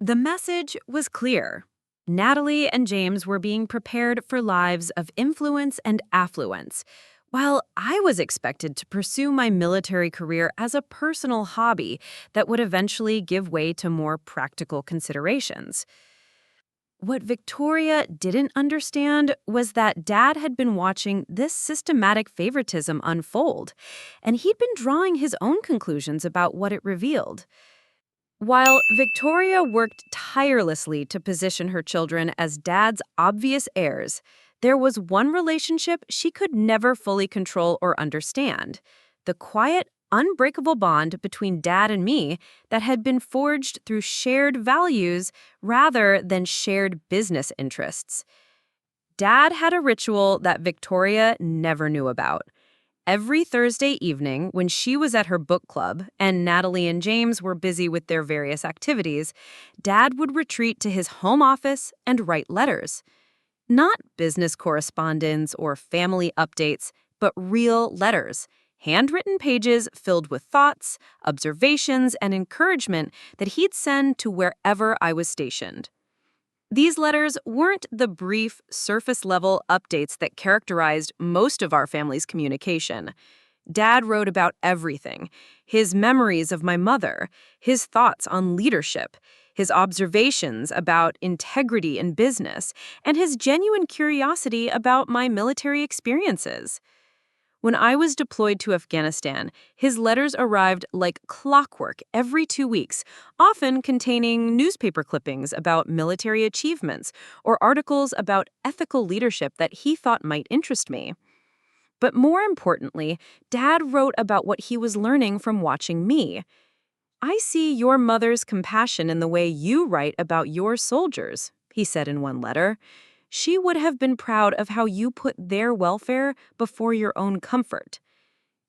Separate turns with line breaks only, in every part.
The message was clear. Natalie and James were being prepared for lives of influence and affluence, while I was expected to pursue my military career as a personal hobby that would eventually give way to more practical considerations. What Victoria didn't understand was that Dad had been watching this systematic favoritism unfold, and he'd been drawing his own conclusions about what it revealed. While Victoria worked tirelessly to position her children as Dad's obvious heirs, there was one relationship she could never fully control or understand: the quiet, unbreakable bond between Dad and me that had been forged through shared values rather than shared business interests. Dad had a ritual that Victoria never knew about. Every Thursday evening, when she was at her book club and Natalie and James were busy with their various activities, Dad would retreat to his home office and write letters. Not business correspondence or family updates, but real letters, handwritten pages filled with thoughts, observations, and encouragement that he'd send to wherever I was stationed. These letters weren't the brief, surface-level updates that characterized most of our family's communication. Dad wrote about everything: his memories of my mother, his thoughts on leadership, his observations about integrity in business, and his genuine curiosity about my military experiences. When I was deployed to Afghanistan, his letters arrived like clockwork every 2 weeks, often containing newspaper clippings about military achievements or articles about ethical leadership that he thought might interest me. But more importantly, Dad wrote about what he was learning from watching me. "I see your mother's compassion in the way you write about your soldiers," he said in one letter. "She would have been proud of how you put their welfare before your own comfort."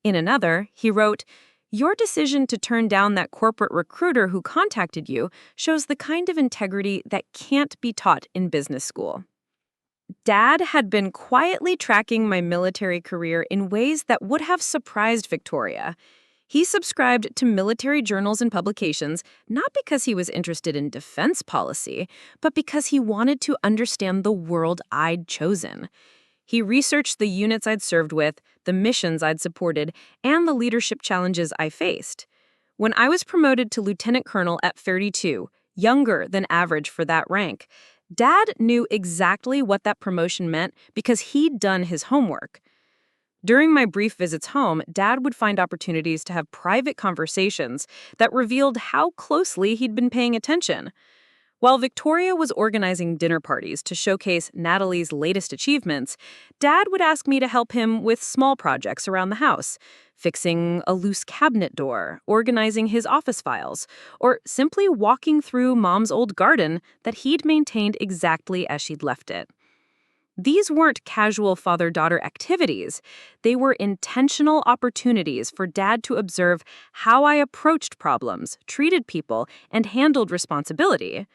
In another, he wrote, "Your decision to turn down that corporate recruiter who contacted you shows the kind of integrity that can't be taught in business school." Dad had been quietly tracking my military career in ways that would have surprised Victoria. He subscribed to military journals and publications not because he was interested in defense policy, but because he wanted to understand the world I'd chosen. He researched the units I'd served with, the missions I'd supported, and the leadership challenges I faced. When I was promoted to lieutenant colonel at 32, younger than average for that rank, Dad knew exactly what that promotion meant because he'd done his homework. During my brief visits home, Dad would find opportunities to have private conversations that revealed how closely he'd been paying attention. While Victoria was organizing dinner parties to showcase Natalie's latest achievements, Dad would ask me to help him with small projects around the house: fixing a loose cabinet door, organizing his office files, or simply walking through Mom's old garden that he'd maintained exactly as she'd left it. These weren't casual father-daughter activities. They were intentional opportunities for Dad to observe how I approached problems, treated people, and handled responsibility.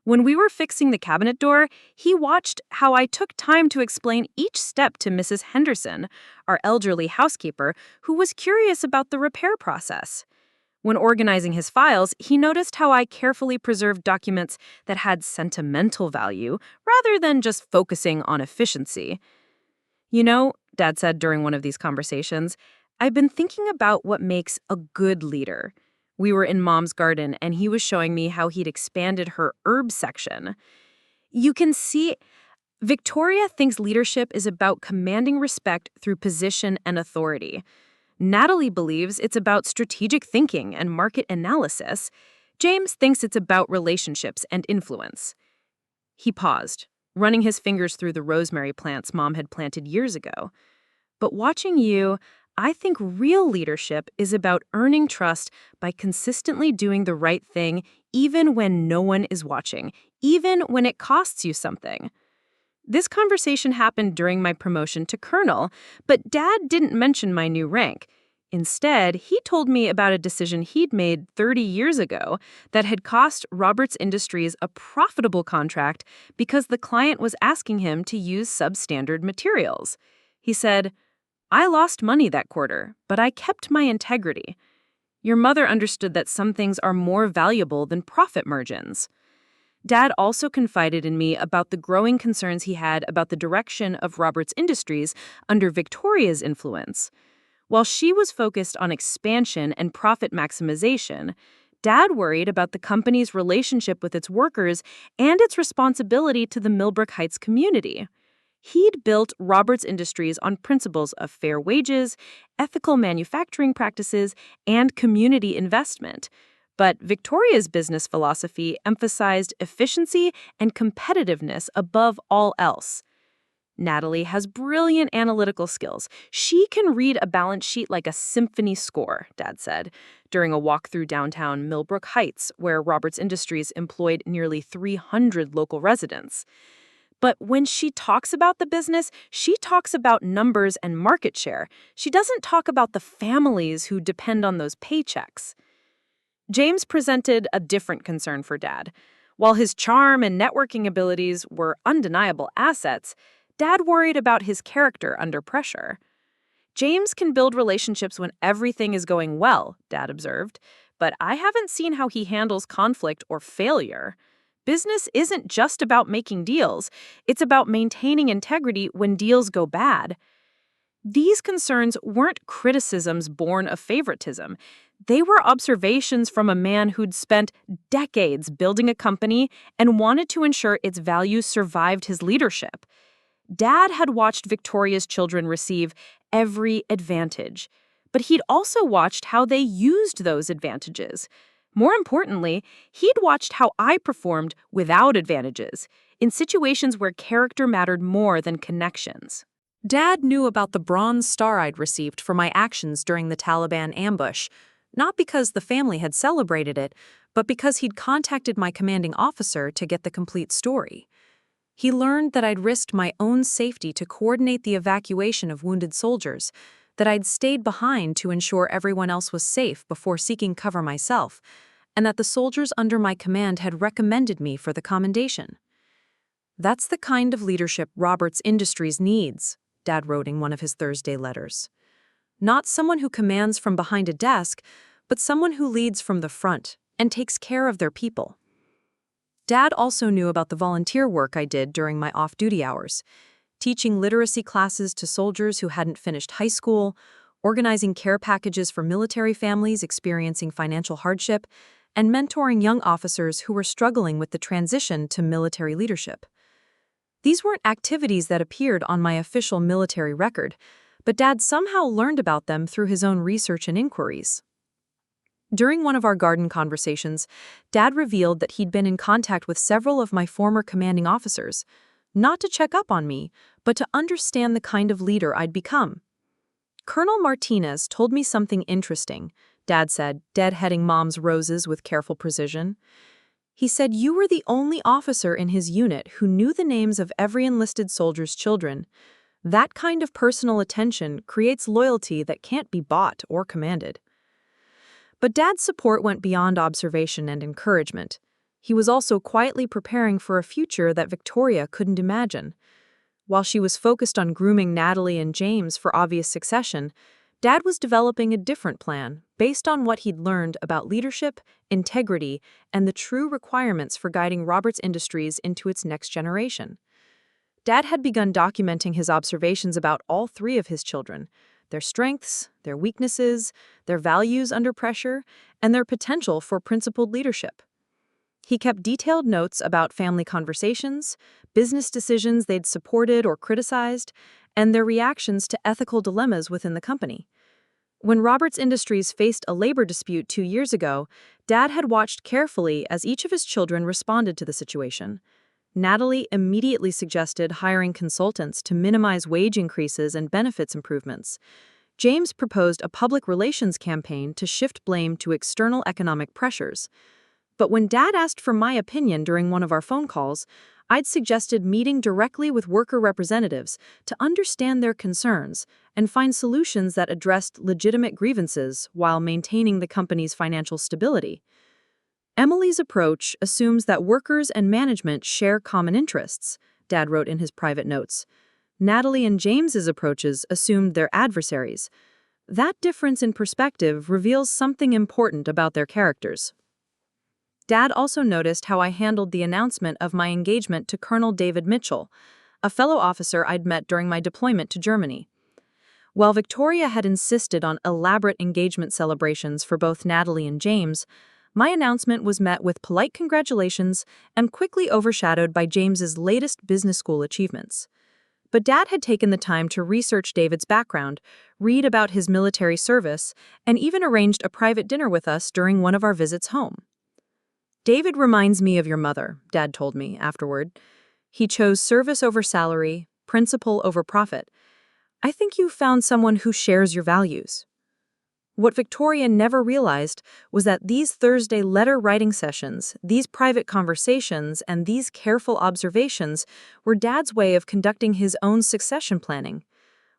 When we were fixing the cabinet door, he watched how I took time to explain each step to Mrs. Henderson, our elderly housekeeper, who was curious about the repair process. When organizing his files, he noticed how I carefully preserved documents that had sentimental value rather than just focusing on efficiency. "You know," Dad said during one of these conversations, "I've been thinking about what makes a good leader." We were in Mom's garden, and he was showing me how he'd expanded her herb section. "You can see, Victoria thinks leadership is about commanding respect through position and authority. Natalie believes it's about strategic thinking and market analysis. James thinks it's about relationships and influence." He paused, running his fingers through the rosemary plants Mom had planted years ago. "But watching you, I think real leadership is about earning trust by consistently doing the right thing even when no one is watching, even when it costs you something." This conversation happened during my promotion to colonel, but Dad didn't mention my new rank. Instead, he told me about a decision he'd made 30 years ago that had cost Roberts Industries a profitable contract because the client was asking him to use substandard materials. He said, "I lost money that quarter, but I kept my integrity. Your mother understood that some things are more valuable than profit margins." Dad also confided in me about the growing concerns he had about the direction of Roberts Industries under Victoria's influence. While she was focused on expansion and profit maximization, Dad worried about the company's relationship with its workers and its responsibility to the Millbrook Heights community. He'd built Roberts Industries on principles of fair wages, ethical manufacturing practices, and community investment. But Victoria's business philosophy emphasized efficiency and competitiveness above all else. Natalie has brilliant analytical skills. She can read a balance sheet like a symphony score, Dad said, during a walk through downtown Millbrook Heights, where Roberts Industries employed nearly 300 local residents. But when she talks about the business, she talks about numbers and market share. She doesn't talk about the families who depend on those paychecks. James presented a different concern for Dad. While his charm and networking abilities were undeniable assets, Dad worried about his character under pressure. James can build relationships when everything is going well, Dad observed, but I haven't seen how he handles conflict or failure. Business isn't just about making deals, it's about maintaining integrity when deals go bad. These concerns weren't criticisms born of favoritism. They were observations from a man who'd spent decades building a company and wanted to ensure its values survived his leadership. Dad had watched Victoria's children receive every advantage, but he'd also watched how they used those advantages. More importantly, he'd watched how I performed without advantages, in situations where character mattered more than connections.
Dad knew about the Bronze Star I'd received for my actions during the Taliban ambush, not because the family had celebrated it, but because he'd contacted my commanding officer to get the complete story. He learned that I'd risked my own safety to coordinate the evacuation of wounded soldiers, that I'd stayed behind to ensure everyone else was safe before seeking cover myself, and that the soldiers under my command had recommended me for the commendation. "That's the kind of leadership Roberts Industries needs," Dad wrote in one of his Thursday letters. "Not someone who commands from behind a desk, but someone who leads from the front and takes care of their people." Dad also knew about the volunteer work I did during my off-duty hours, teaching literacy classes to soldiers who hadn't finished high school, organizing care packages for military families experiencing financial hardship, and mentoring young officers who were struggling with the transition to military leadership. These weren't activities that appeared on my official military record, but Dad somehow learned about them through his own research and inquiries. During one of our garden conversations, Dad revealed that he'd been in contact with several of my former commanding officers, not to check up on me, but to understand the kind of leader I'd become. "Colonel Martinez told me something interesting," Dad said, deadheading Mom's roses with careful precision. "He said you were the only officer in his unit who knew the names of every enlisted soldier's children. That kind of personal attention creates loyalty that can't be bought or commanded." But Dad's support went beyond observation and encouragement. He was also quietly preparing for a future that Victoria couldn't imagine. While she was focused on grooming Natalie and James for obvious succession, Dad was developing a different plan based on what he'd learned about leadership, integrity, and the true requirements for guiding Roberts Industries into its next generation. Dad had begun documenting his observations about all three of his children: their strengths, their weaknesses, their values under pressure, and their potential for principled leadership. He kept detailed notes about family conversations, business decisions they'd supported or criticized, and their reactions to ethical dilemmas within the company. When Roberts Industries faced a labor dispute 2 years ago, Dad had watched carefully as each of his children responded to the situation. Natalie immediately suggested hiring consultants to minimize wage increases and benefits improvements. James proposed a public relations campaign to shift blame to external economic pressures. But when Dad asked for my opinion during one of our phone calls, I'd suggested meeting directly with worker representatives to understand their concerns and find solutions that addressed legitimate grievances while maintaining the company's financial stability. "Emily's approach assumes that workers and management share common interests," Dad wrote in his private notes. "Natalie and James's approaches assumed they're adversaries. That difference in perspective reveals something important about their characters." Dad also noticed how I handled the announcement of my engagement to Colonel David Mitchell, a fellow officer I'd met during my deployment to Germany. While Victoria had insisted on elaborate engagement celebrations for both Natalie and James, my announcement was met with polite congratulations and quickly overshadowed by James's latest business school achievements. But Dad had taken the time to research David's background, read about his military service, and even arranged a private dinner with us during one of our visits home. "David reminds me of your mother," Dad told me afterward. "He chose service over salary, principle over profit. I think you found someone who shares your values." What Victoria never realized was that these Thursday letter-writing sessions, these private conversations, and these careful observations were Dad's way of conducting his own succession planning.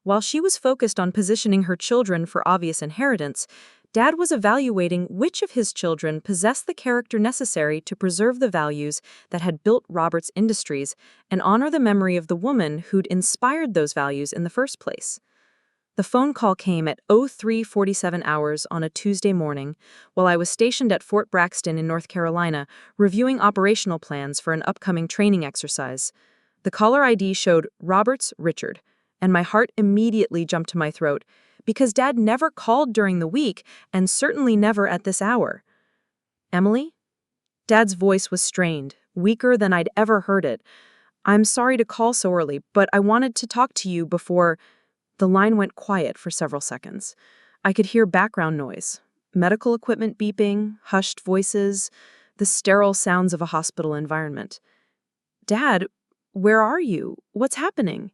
While she was focused on positioning her children for obvious inheritance, Dad was evaluating which of his children possessed the character necessary to preserve the values that had built Robert's Industries and honor the memory of the woman who'd inspired those values in the first place. The phone call came at 03:47 hours on a Tuesday morning while I was stationed at Fort Braxton in North Carolina reviewing operational plans for an upcoming training exercise. The caller ID showed Roberts Richard, and my heart immediately jumped to my throat because Dad never called during the week and certainly never at this hour. "Emily?" Dad's voice was strained, weaker than I'd ever heard it. "I'm sorry to call so early, but I wanted to talk to you before—" The line went quiet for several seconds. I could hear background noise, medical equipment beeping, hushed voices, the sterile sounds of a hospital environment. "Dad, where are you? What's happening?"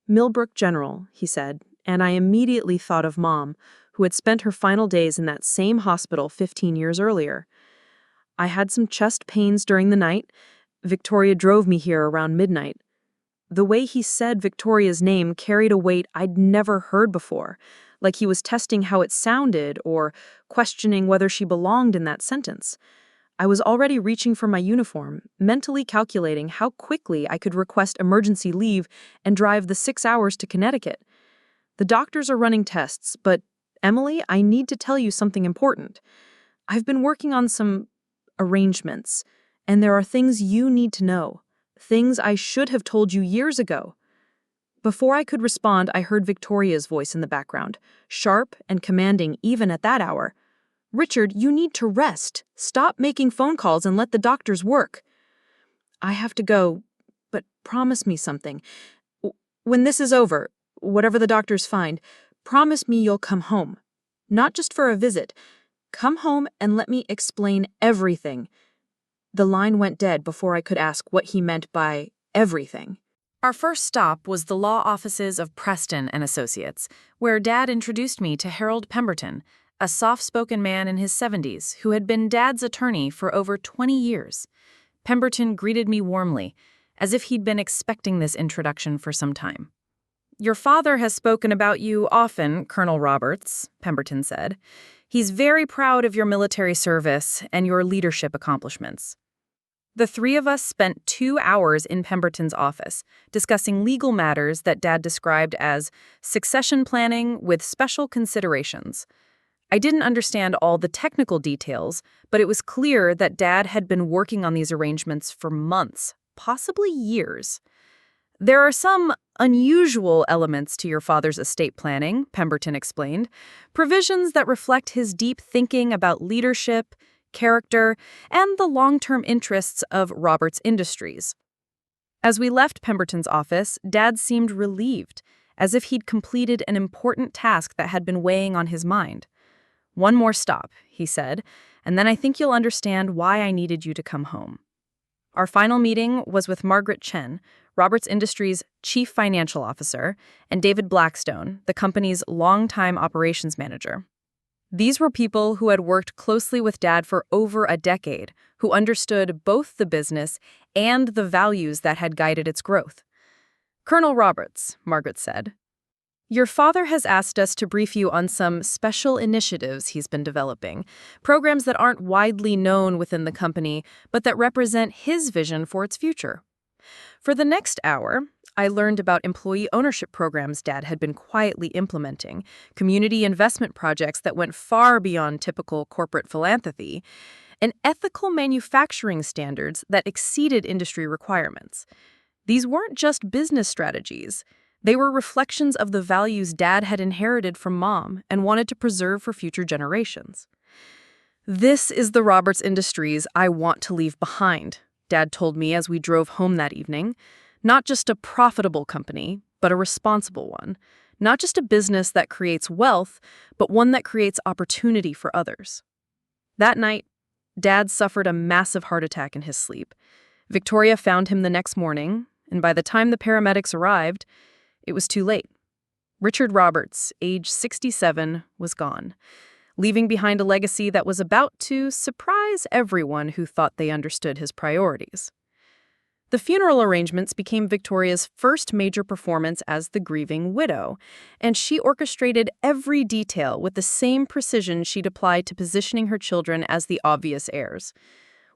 "Millbrook General," he said, and I immediately thought of Mom, who had spent her final days in that same hospital 15 years earlier. "I had some chest pains during the night. Victoria drove me here around midnight." The way he said Victoria's name carried a weight I'd never heard before, like he was testing how it sounded or questioning whether she belonged in that sentence. I was already reaching for my uniform, mentally calculating how quickly I could request emergency leave and drive the 6 hours to Connecticut. "The doctors are running tests, but, Emily, I need to tell you something important. I've been working on some arrangements, and there are things you need to know. Things I should have told you years ago." Before I could respond, I heard Victoria's voice in the background, sharp and commanding even at that hour. "Richard, you need to rest. Stop making phone calls and let the doctors work." "I have to go, but promise me something. When this is over, whatever the doctors find, promise me you'll come home. Not just for a visit. Come home and let me explain everything." The line went dead before I could ask what he meant by everything. Our first stop was the law offices of Preston and Associates, where Dad introduced me to Harold Pemberton, a soft-spoken man in his 70s who had been Dad's attorney for over 20 years. Pemberton greeted me warmly, as if he'd been expecting this introduction for some time. "Your father has spoken about you often, Colonel Roberts," Pemberton said. "He's very proud of your military service and your leadership accomplishments." The three of us spent 2 hours in Pemberton's office, discussing legal matters that Dad described as succession planning with special considerations. I didn't understand all the technical details, but it was clear that Dad had been working on these arrangements for months, possibly years. "There are some unusual elements to your father's estate planning," Pemberton explained, "provisions that reflect his deep thinking about leadership, character, and the long-term interests of Robert's Industries." As we left Pemberton's office, Dad seemed relieved, as if he'd completed an important task that had been weighing on his mind. "One more stop," he said, "and then I think you'll understand why I needed you to come home." Our final meeting was with Margaret Chen, Robert's Industries' chief financial officer, and David Blackstone, the company's longtime operations manager. These were people who had worked closely with Dad for over a decade, who understood both the business and the values that had guided its growth. "Colonel Roberts," Margaret said, "your father has asked us to brief you on some special initiatives he's been developing, programs that aren't widely known within the company, but that represent his vision for its future." For the next hour, I learned about employee ownership programs Dad had been quietly implementing, community investment projects that went far beyond typical corporate philanthropy,
and ethical manufacturing standards that exceeded industry requirements. These weren't just business strategies. They were reflections of the values Dad had inherited from Mom and wanted to preserve for future generations. "This is the Roberts Industries I want to leave behind," Dad told me as we drove home that evening. "Not just a profitable company, but a responsible one. Not just a business that creates wealth, but one that creates opportunity for others." That night, Dad suffered a massive heart attack in his sleep. Victoria found him the next morning, and by the time the paramedics arrived, it was too late. Richard Roberts, age 67, was gone, leaving behind a legacy that was about to surprise everyone who thought they understood his priorities. The funeral arrangements became Victoria's first major performance as the grieving widow, and she orchestrated every detail with the same precision she'd applied to positioning her children as the obvious heirs.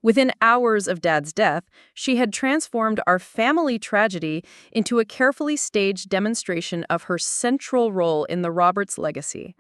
Within hours of Dad's death, she had transformed our family tragedy into a carefully staged demonstration of her central role in the Roberts legacy.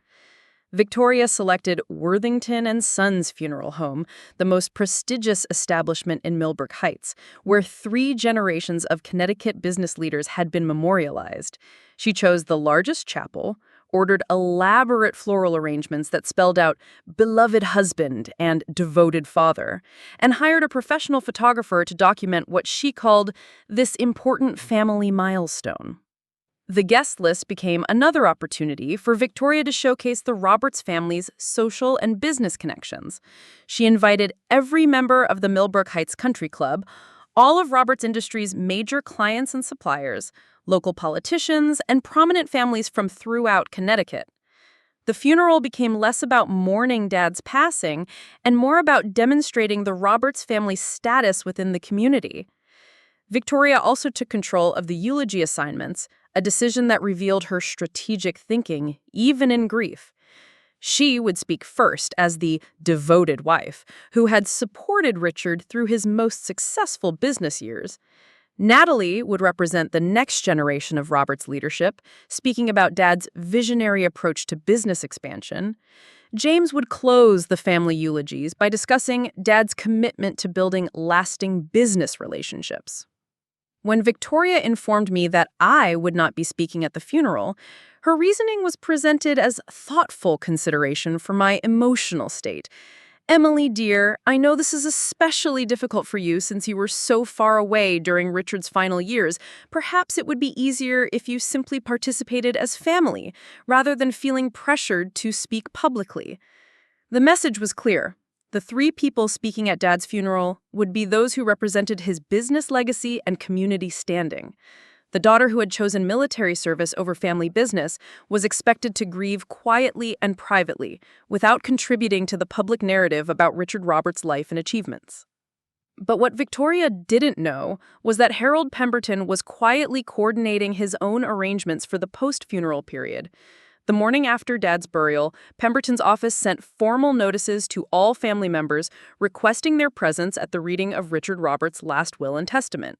Victoria selected Worthington and Sons Funeral Home, the most prestigious establishment in Millbrook Heights, where 3 generations of Connecticut business leaders had been memorialized. She chose the largest chapel, ordered elaborate floral arrangements that spelled out "beloved husband" and "devoted father," and hired a professional photographer to document what she called this important family milestone. The guest list became another opportunity for Victoria to showcase the Roberts family's social and business connections. She invited every member of the Millbrook Heights Country Club, all of Roberts Industries' major clients and suppliers, local politicians, and prominent families from throughout Connecticut. The funeral became less about mourning Dad's passing and more about demonstrating the Roberts family's status within the community. Victoria also took control of the eulogy assignments, a decision that revealed her strategic thinking, even in grief. She would speak first as the devoted wife, who had supported Richard through his most successful business years. Natalie would represent the next generation of Roberts' leadership, speaking about Dad's visionary approach to business expansion. James would close the family eulogies by discussing Dad's commitment to building lasting business relationships. When Victoria informed me that I would not be speaking at the funeral, her reasoning was presented as thoughtful consideration for my emotional state. "Emily, dear, I know this is especially difficult for you since you were so far away during Richard's final years. Perhaps it would be easier if you simply participated as family, rather than feeling pressured to speak publicly." The message was clear. The 3 people speaking at Dad's funeral would be those who represented his business legacy and community standing. The daughter who had chosen military service over family business was expected to grieve quietly and privately, without contributing to the public narrative about Richard Roberts' life and achievements. But what Victoria didn't know was that Harold Pemberton was quietly coordinating his own arrangements for the post-funeral period. The morning after Dad's burial, Pemberton's office sent formal notices to all family members requesting their presence at the reading of Richard Roberts' last will and testament.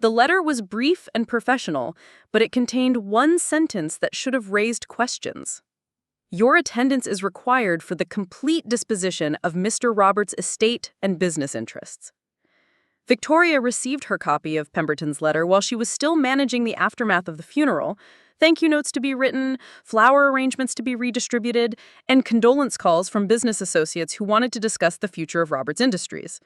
The letter was brief and professional, but it contained one sentence that should have raised questions. "Your attendance is required for the complete disposition of Mr. Roberts' estate and business interests." Victoria received her copy of Pemberton's letter while she was still managing the aftermath of the funeral. Thank you notes to be written, flower arrangements to be redistributed, and condolence calls from business associates who wanted to discuss the future of Roberts Industries.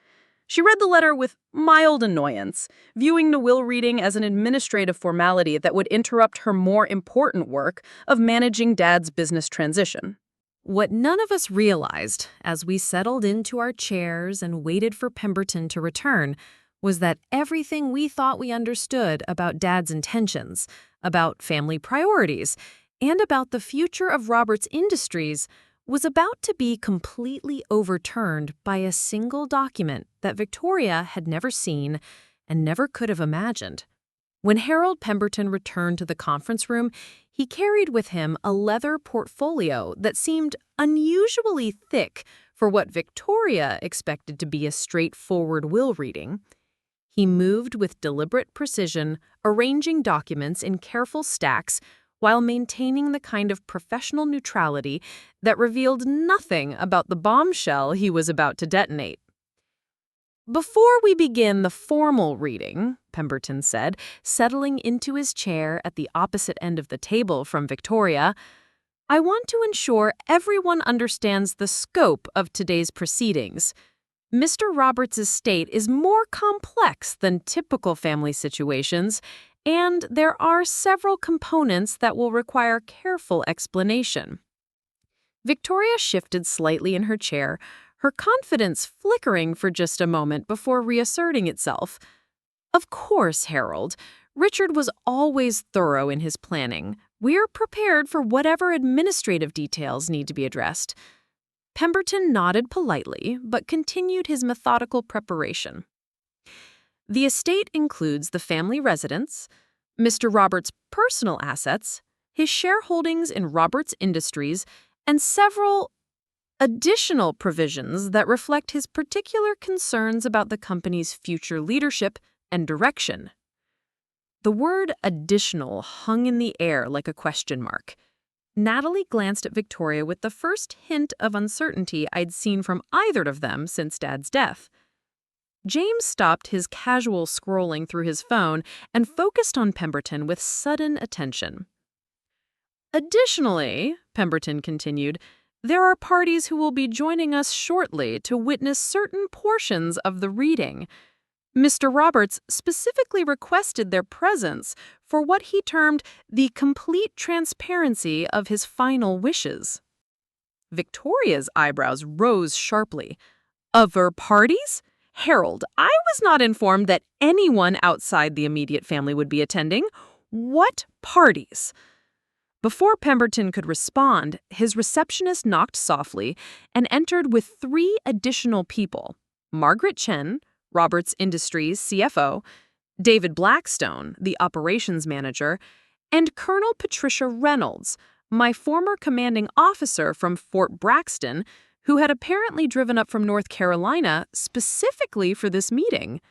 She read the letter with mild annoyance, viewing the will reading as an administrative formality that would interrupt her more important work of managing Dad's business transition.
What none of us realized as we settled into our chairs and waited for Pemberton to return was that everything we thought we understood about Dad's intentions, about family priorities, and about the future of Roberts Industries was about to be completely overturned by a single document that Victoria had never seen and never could have imagined. When Harold Pemberton returned to the conference room, he carried with him a leather portfolio that seemed unusually thick for what Victoria expected to be a straightforward will reading. He moved with deliberate precision, arranging documents in careful stacks while maintaining the kind of professional neutrality that revealed nothing about the bombshell he was about to detonate.
Before we begin the formal reading, Pemberton said, settling into his chair at the opposite end of the table from Victoria, I want to ensure everyone understands the scope of today's proceedings. Mr. Roberts' estate is more complex than typical family situations, and there are several components that will require careful explanation. Victoria shifted slightly in her chair, her confidence flickering for just a moment before reasserting itself. Of course, Harold. Richard was always thorough in his planning. We're prepared for whatever administrative details need to be addressed. Pemberton nodded politely, but continued his methodical preparation. The estate includes the family residence, Mr. Roberts' personal assets, his shareholdings in Roberts Industries, and several additional provisions that reflect his particular concerns about the company's future leadership and direction. The word additional hung in the air like a question mark. Natalie glanced at Victoria with the first hint of uncertainty I'd seen from either of them since Dad's death. James stopped his casual scrolling through his phone and focused on Pemberton with sudden attention. Additionally, Pemberton continued, there are parties who will be joining us shortly to witness certain portions of the reading. Mr. Roberts specifically requested their presence for what he termed the complete transparency of his final wishes. Victoria's eyebrows rose sharply. Other parties? Harold, I was not informed that anyone outside the immediate family would be attending. What parties? Before Pemberton could respond, his receptionist knocked softly and entered with 3 additional people: Margaret Chen, Roberts Industries CFO, David Blackstone, the operations manager, and Colonel Patricia Reynolds, my former commanding officer from Fort Braxton, who had apparently driven up from North Carolina specifically for this meeting.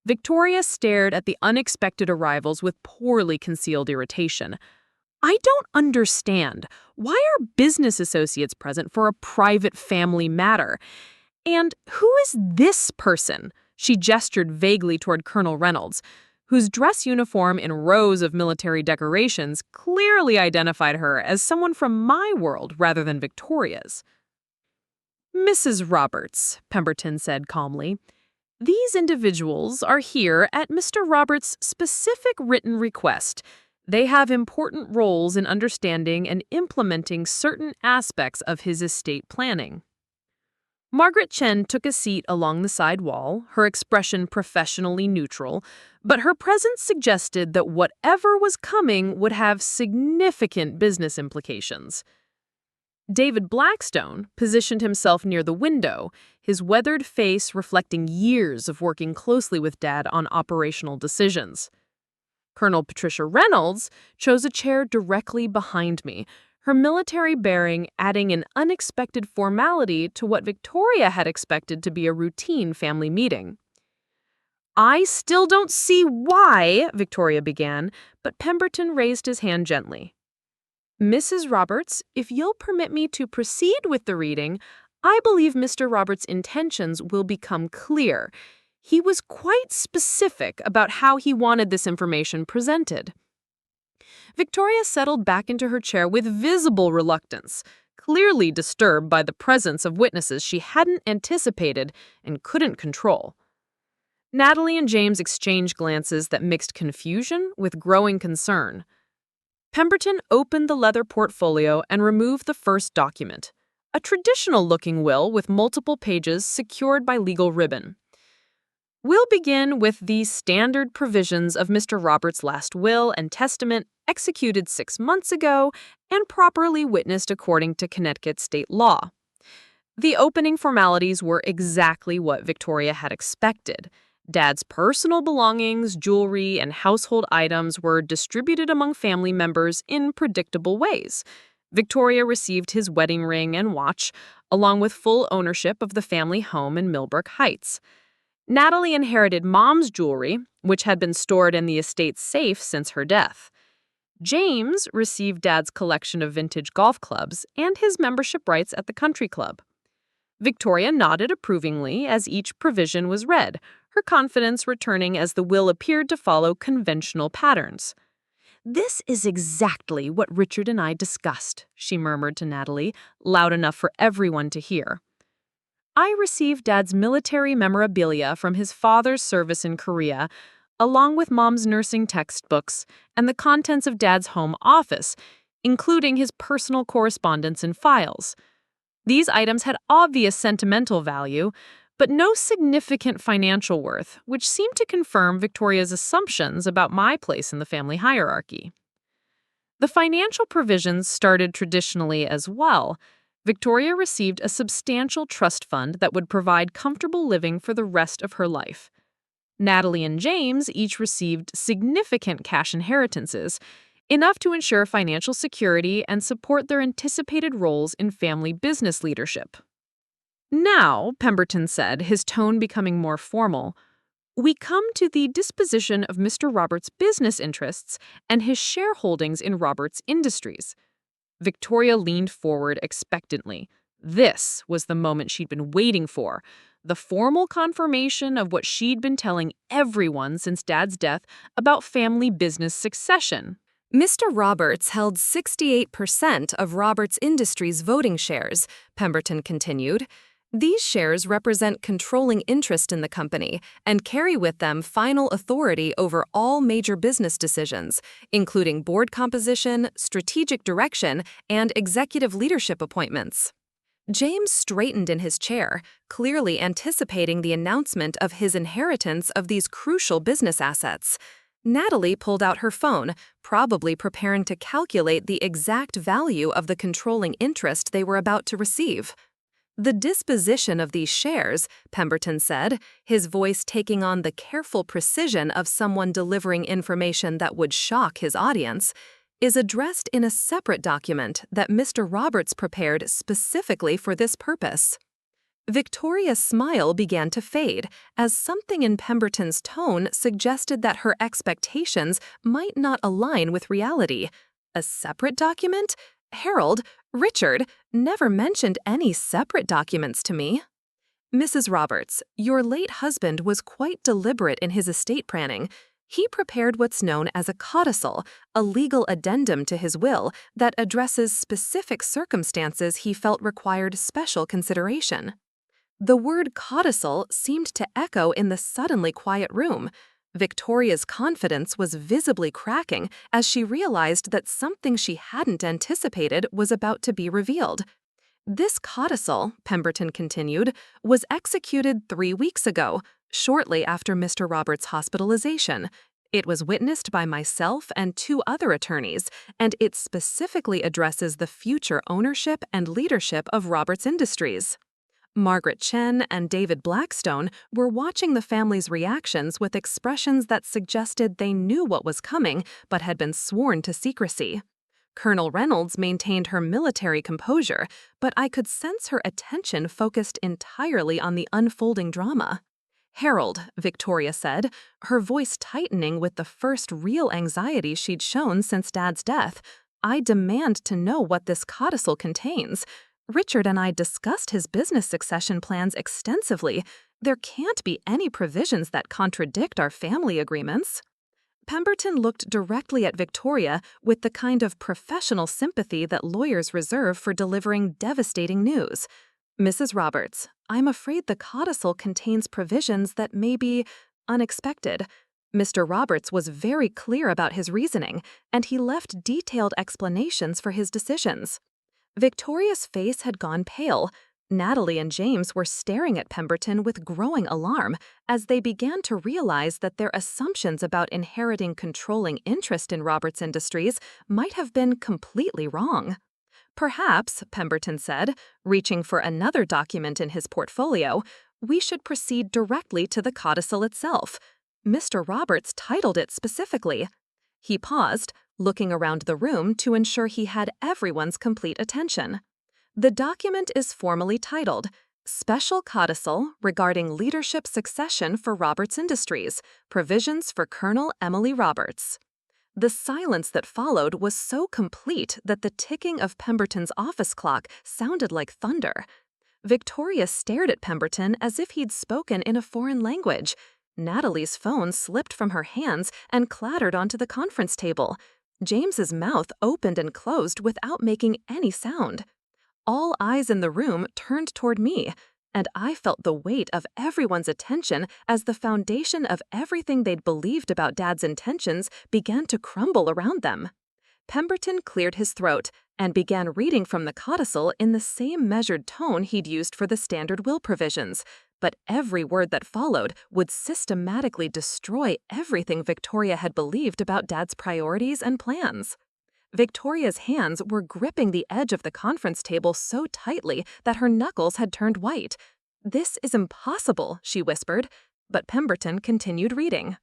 Victoria stared at the unexpected arrivals with poorly concealed irritation. I don't understand. Why are business associates present for a private family matter? And who is this person? She gestured vaguely toward Colonel Reynolds, whose dress uniform in rows of military decorations clearly identified her as someone from my world rather than Victoria's. Mrs. Roberts, Pemberton said calmly, these individuals are here at Mr. Roberts' specific written request. They have important roles in understanding and implementing certain aspects of his estate planning. Margaret Chen took a seat along the side wall, her expression professionally neutral, but her presence suggested that whatever was coming would have significant business implications. David Blackstone positioned himself near the window, his weathered face reflecting years of working closely with Dad on operational decisions. Colonel Patricia Reynolds chose a chair directly behind me, her military bearing adding an unexpected formality to what Victoria had expected to be a routine family meeting. I still don't see why, Victoria began, but Pemberton raised his hand gently. Mrs. Roberts, if you'll permit me to proceed with the reading, I believe Mr. Roberts' intentions will become clear. He was quite specific about how he wanted this information presented. Victoria settled back into her chair with visible reluctance, clearly disturbed by the presence of witnesses she hadn't anticipated and couldn't control. Natalie and James exchanged glances that mixed confusion with growing concern. Pemberton opened the leather portfolio and removed the first document, a traditional-looking will with multiple pages secured by legal ribbon. We'll begin with the standard provisions of Mr. Roberts' last will and testament executed 6 months ago and properly witnessed according to Connecticut state law. The opening formalities were exactly what Victoria had expected. Dad's personal belongings, jewelry, and household items were distributed among family members in predictable ways. Victoria received his wedding ring and watch, along with full ownership of the family home in Millbrook Heights. Natalie inherited Mom's jewelry, which had been stored in the estate's safe since her death. James received Dad's collection of vintage golf clubs and his membership rights at the country club. Victoria nodded approvingly as each provision was read, her confidence returning as the will appeared to follow conventional patterns. "This is exactly what Richard and I discussed," she murmured to Natalie, loud enough for everyone to hear. "I received Dad's military memorabilia from his father's service in Korea, along with Mom's nursing textbooks and the contents of Dad's home office, including his personal correspondence and files. These items had obvious sentimental value, but no significant financial worth, which seemed to confirm Victoria's assumptions about my place in the family hierarchy. The financial provisions started traditionally as well. Victoria received a substantial trust fund that would provide comfortable living for the rest of her life. Natalie and James each received significant cash inheritances, enough to ensure financial security and support their anticipated roles in family business leadership. Now, Pemberton said, his tone becoming more formal, "We come to the disposition of Mr. Roberts' business interests and his shareholdings in Roberts Industries." Victoria leaned forward expectantly. This was the moment she'd been waiting for, the formal confirmation of what she'd been telling everyone since Dad's death about family business succession.
Mr. Roberts held 68% of Roberts Industries voting shares, Pemberton continued. These shares represent controlling interest in the company and carry with them final authority over all major business decisions, including board composition, strategic direction, and executive leadership appointments. James straightened in his chair, clearly anticipating the announcement of his inheritance of these crucial business assets. Natalie pulled out her phone, probably preparing to calculate the exact value of the controlling interest they were about to receive. "The disposition of these shares," Pemberton said, his voice taking on the careful precision of someone delivering information that would shock his audience, "is addressed in a separate document that Mr. Roberts prepared specifically for this purpose." Victoria's smile began to fade, as something in Pemberton's tone suggested that her expectations might not align with reality. A separate document? Harold, Richard, never mentioned any separate documents to me. "Mrs. Roberts, your late husband was quite deliberate in his estate planning. He prepared what's known as a codicil, a legal addendum to his will that addresses specific circumstances he felt required special consideration." The word codicil seemed to echo in the suddenly quiet room. Victoria's confidence was visibly cracking as she realized that something she hadn't anticipated was about to be revealed. "This codicil," Pemberton continued, "was executed 3 weeks ago, shortly after Mr. Roberts' hospitalization. It was witnessed by myself and 2 other attorneys, and it specifically addresses the future ownership and leadership of Roberts Industries." Margaret Chen and David Blackstone were watching the family's reactions with expressions that suggested they knew what was coming but had been sworn to secrecy. Colonel Reynolds maintained her military composure, but I could sense her attention focused entirely on the unfolding drama. "Harold," Victoria said, her voice tightening with the first real anxiety she'd shown since Dad's death, "I demand to know what this codicil contains. Richard and I discussed his business succession plans extensively. There can't be any provisions that contradict our family agreements." Pemberton looked directly at Victoria with the kind of professional sympathy that lawyers reserve for delivering devastating news. "Mrs. Roberts, I'm afraid the codicil contains provisions that may be unexpected." Mr. Roberts was very clear about his reasoning, and he left detailed explanations for his decisions. Victoria's face had gone pale. Natalie and James were staring at Pemberton with growing alarm as they began to realize that their assumptions about inheriting controlling interest in Roberts Industries might have been completely wrong. "Perhaps," Pemberton said, reaching for another document in his portfolio, "we should proceed directly to the codicil itself. Mr. Roberts titled it specifically." He paused, looking around the room to ensure he had everyone's complete attention. "The document is formally titled, 'Special Codicil Regarding Leadership Succession for Roberts Industries, Provisions for Colonel Emily Roberts.'" The silence that followed was so complete that the ticking of Pemberton's office clock sounded like thunder. Victoria stared at Pemberton as if he'd spoken in a foreign language. Natalie's phone slipped from her hands and clattered onto the conference table. James's mouth opened and closed without making any sound. All eyes in the room turned toward me, and I felt the weight of everyone's attention as the foundation of everything they'd believed about Dad's intentions began to crumble around them. Pemberton cleared his throat and began reading from the Codicil in the same measured tone he'd used for the standard will provisions, but every word that followed would systematically destroy everything Victoria had believed about Dad's priorities and plans. Victoria's hands were gripping the edge of the conference table so tightly that her knuckles had turned white. "This is impossible," she whispered, but Pemberton continued reading.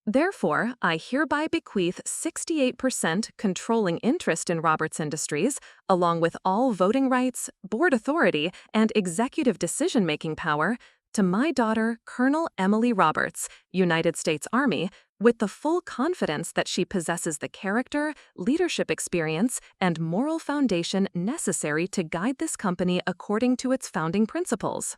"Therefore, I hereby bequeath 68% controlling interest in Roberts Industries, along with all voting rights, board authority, and executive decision-making power, to my daughter, Colonel Emily Roberts, United States Army, with the full confidence that she possesses the character, leadership experience, and moral foundation necessary to guide this company according to its founding principles."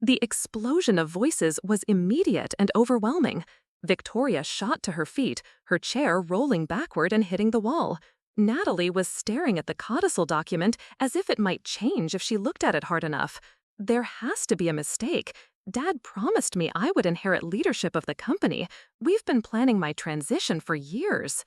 The explosion of voices was immediate and overwhelming. Victoria shot to her feet, her chair rolling backward and hitting the wall. Natalie was staring at the Codicil document as if it might change if she looked at it hard enough. There has to be a mistake. Dad promised me I would inherit leadership of the company. We've been planning my transition for years.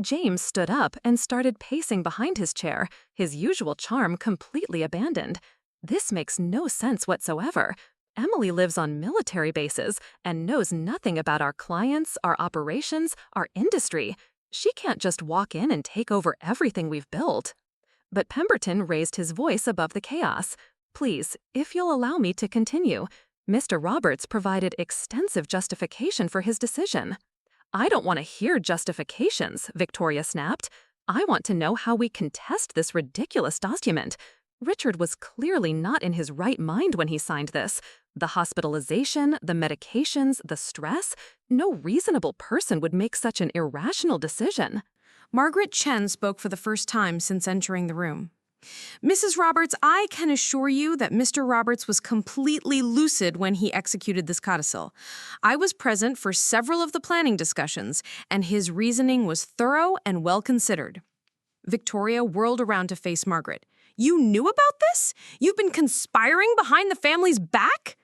James stood up and started pacing behind his chair, his usual charm completely abandoned. "This makes no sense whatsoever. Emily lives on military bases and knows nothing about our clients, our operations, our industry. She can't just walk in and take over everything we've built." But Pemberton raised his voice above the chaos. "Please, if you'll allow me to continue. Mr. Roberts provided extensive justification for his decision." "I don't want to hear justifications," Victoria snapped. "I want to know how we contest this ridiculous document. Richard was clearly not in his right mind when he signed this. The hospitalization, the medications, the stress, no reasonable person would make such an irrational decision."
Margaret Chen spoke for the first time since entering the room. "Mrs. Roberts, I can assure you that Mr. Roberts was completely lucid when he executed this codicil. I was present for several of the planning discussions, and his reasoning was thorough and well considered." Victoria whirled around to face Margaret. "You knew about this? You've been conspiring behind the family's back?"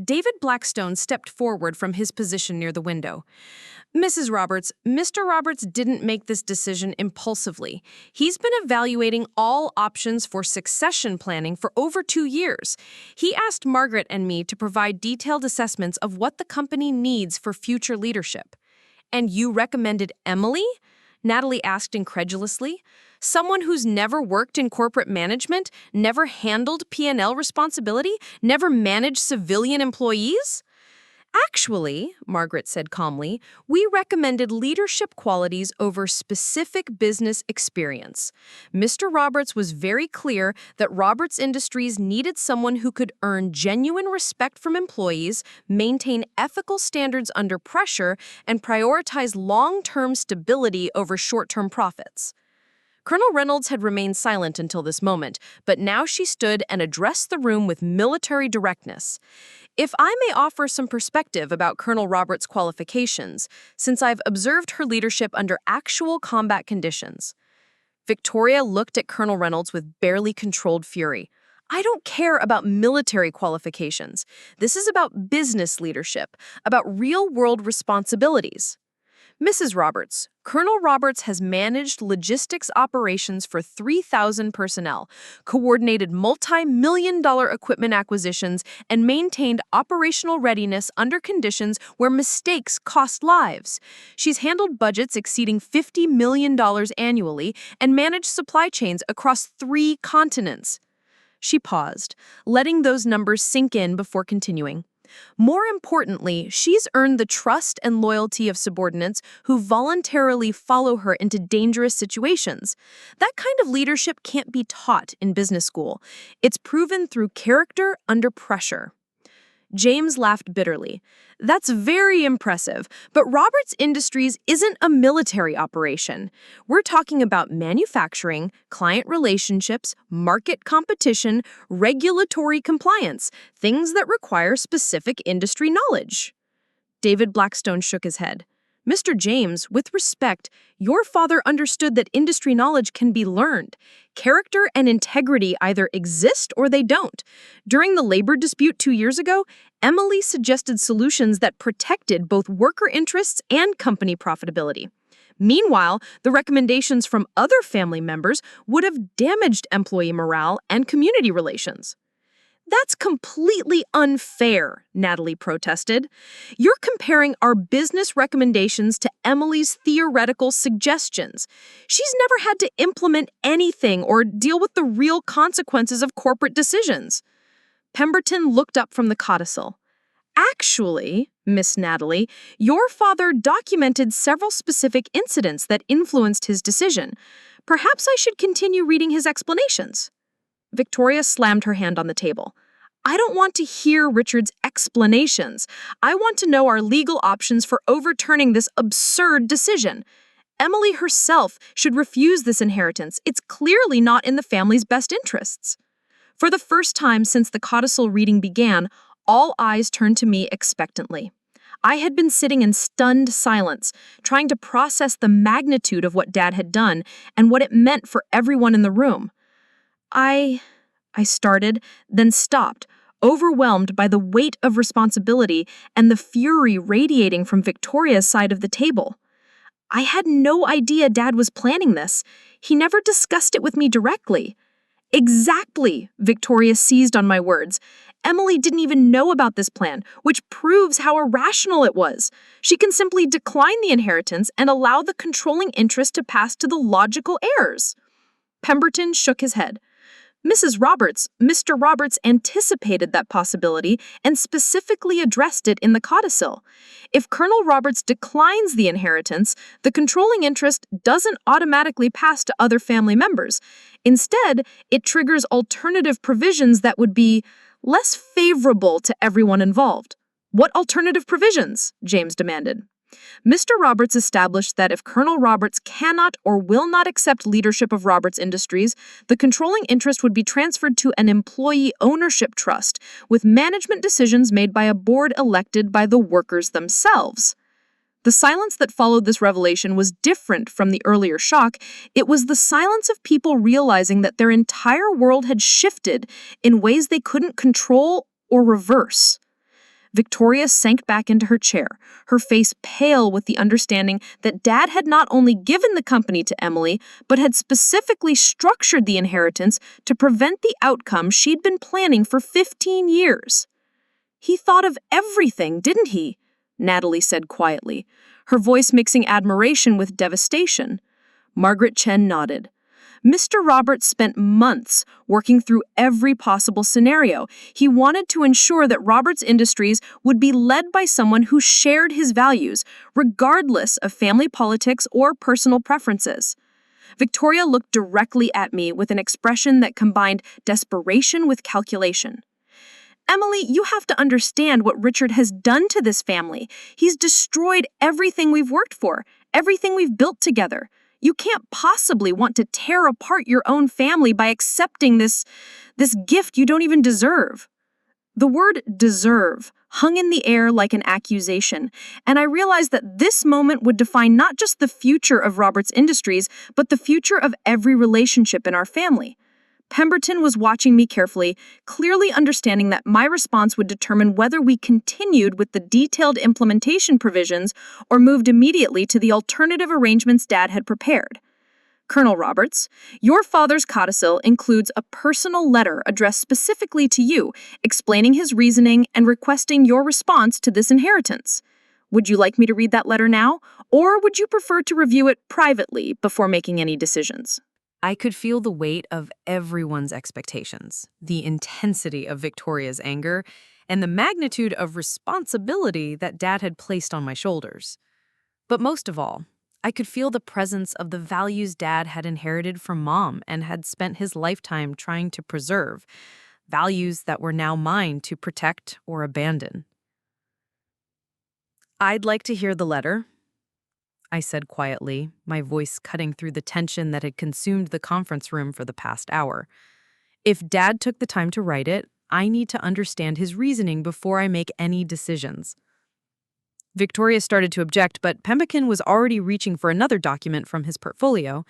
David Blackstone stepped forward from his position near the window. "Mrs. Roberts, Mr. Roberts didn't make this decision impulsively. He's been evaluating all options for succession planning for over 2 years. He asked Margaret and me to provide detailed assessments of what the company needs for future leadership." "And you recommended Emily?" Natalie asked incredulously. "Someone who's never worked in corporate management, never handled P&L responsibility, never managed civilian employees?" "Actually," Margaret said calmly, "we recommended leadership qualities over specific business experience. Mr. Roberts was very clear that Roberts Industries needed someone who could earn genuine respect from employees, maintain ethical standards under pressure, and prioritize long-term stability over short-term profits." Colonel Reynolds had remained silent until this moment, but now she stood and addressed the room with military directness. "If I may offer some perspective about Colonel Roberts' qualifications, since I've observed her leadership under actual combat conditions." Victoria looked at Colonel Reynolds with barely controlled fury. "I don't care about military qualifications. This is about business leadership, about real-world responsibilities." "Mrs. Roberts, Colonel Roberts has managed logistics operations for 3,000 personnel, coordinated multi-million-dollar equipment acquisitions, and maintained operational readiness under conditions where mistakes cost lives. She's handled budgets exceeding $50 million annually and managed supply chains across 3 continents." She paused, letting those numbers sink in before continuing. "More importantly, she's earned the trust and loyalty of subordinates who voluntarily follow her into dangerous situations. That kind of leadership can't be taught in business school. It's proven through character under pressure." James laughed bitterly. That's very impressive, but Roberts Industries isn't a military operation. We're talking about manufacturing, client relationships, market competition, regulatory compliance, things that require specific industry knowledge. David Blackstone shook his head. Mr. James, with respect, your father understood that industry knowledge can be learned. Character and integrity either exist or they don't. During the labor dispute 2 years ago, Emily suggested solutions that protected both worker interests and company profitability. Meanwhile, the recommendations from other family members would have damaged employee morale and community relations. That's completely unfair, Natalie protested. You're comparing our business recommendations to Emily's theoretical suggestions. She's never had to implement anything or deal with the real consequences of corporate decisions. Pemberton looked up from the codicil. Actually, Miss Natalie, your father documented several specific incidents that influenced his decision. Perhaps I should continue reading his explanations. Victoria slammed her hand on the table. I don't want to hear Richard's explanations. I want to know our legal options for overturning this absurd decision. Emily herself should refuse this inheritance. It's clearly not in the family's best interests. For the first time since the codicil reading began, all eyes turned to me expectantly. I had been sitting in stunned silence, trying to process the magnitude of what Dad had done and what it meant for everyone in the room. I started, then stopped, overwhelmed by the weight of responsibility and the fury radiating from Victoria's side of the table. I had no idea Dad was planning this. He never discussed it with me directly. Exactly, Victoria seized on my words. Emily didn't even know about this plan, which proves how irrational it was. She can simply decline the inheritance and allow the controlling interest to pass to the logical heirs. Pemberton shook his head. Mr. Roberts anticipated that possibility and specifically addressed it in the codicil. If Colonel Roberts declines the inheritance, the controlling interest doesn't automatically pass to other family members. Instead, it triggers alternative provisions that would be less favorable to everyone involved. What alternative provisions? James demanded. Mr. Roberts established that if Colonel Roberts cannot or will not accept leadership of Roberts Industries, the controlling interest would be transferred to an employee ownership trust, with management decisions made by a board elected by the workers themselves. The silence that followed this revelation was different from the earlier shock. It was the silence of people realizing that their entire world had shifted in ways they couldn't control or reverse. Victoria sank back into her chair, her face pale with the understanding that Dad had not only given the company to Emily, but had specifically structured the inheritance to prevent the outcome she'd been planning for 15 years. He thought of everything, didn't he? Natalie said quietly, her voice mixing admiration with devastation. Margaret Chen nodded. Mr. Roberts spent months working through every possible scenario. He wanted to ensure that Roberts Industries would be led by someone who shared his values, regardless of family politics or personal preferences. Victoria looked directly at me with an expression that combined desperation with calculation. Emily, you have to understand what Richard has done to this family. He's destroyed everything we've worked for, everything we've built together. You can't possibly want to tear apart your own family by accepting this gift you don't even deserve. The word deserve hung in the air like an accusation, and I realized that this moment would define not just the future of Roberts Industries, but the future of every relationship in our family. Pemberton was watching me carefully, clearly understanding that my response would determine whether we continued with the detailed implementation provisions or moved immediately to the alternative arrangements Dad had prepared. Colonel Roberts, your father's codicil includes a personal letter addressed specifically to you, explaining his reasoning and requesting your response to this inheritance. Would you like me to read that letter now, or would you prefer to review it privately before making any decisions?
I could feel the weight of everyone's expectations, the intensity of Victoria's anger, and the magnitude of responsibility that Dad had placed on my shoulders. But most of all, I could feel the presence of the values Dad had inherited from Mom and had spent his lifetime trying to preserve. values that were now mine to protect or abandon. "I'd like to hear the letter," I said quietly, my voice cutting through the tension that had consumed the conference room for the past hour. If Dad took the time to write it, I need to understand his reasoning before I make any decisions. Victoria started to object, but Pemberton was already reaching for another document from his portfolio.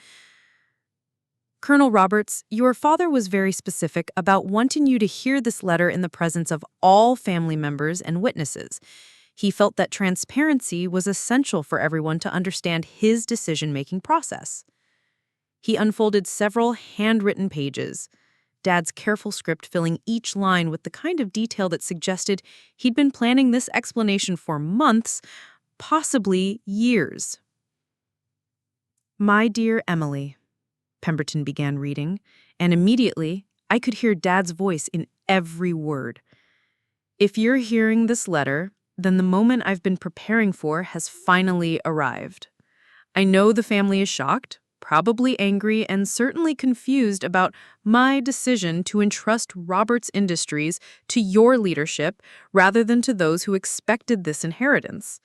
"Colonel Roberts, your father was very specific about wanting you to hear this letter in the presence of all family members and witnesses. He felt that transparency was essential for everyone to understand his decision-making process." He unfolded several handwritten pages, Dad's careful script filling each line with the kind of detail that suggested he'd been planning this explanation for months, possibly years. "My dear Emily," Pemberton began reading, and immediately I could hear Dad's voice in every word. "If you're hearing this letter, then the moment I've been preparing for has finally arrived. I know the family is shocked, probably angry, and certainly confused about my decision to entrust Roberts Industries to your leadership rather than to those who expected this inheritance.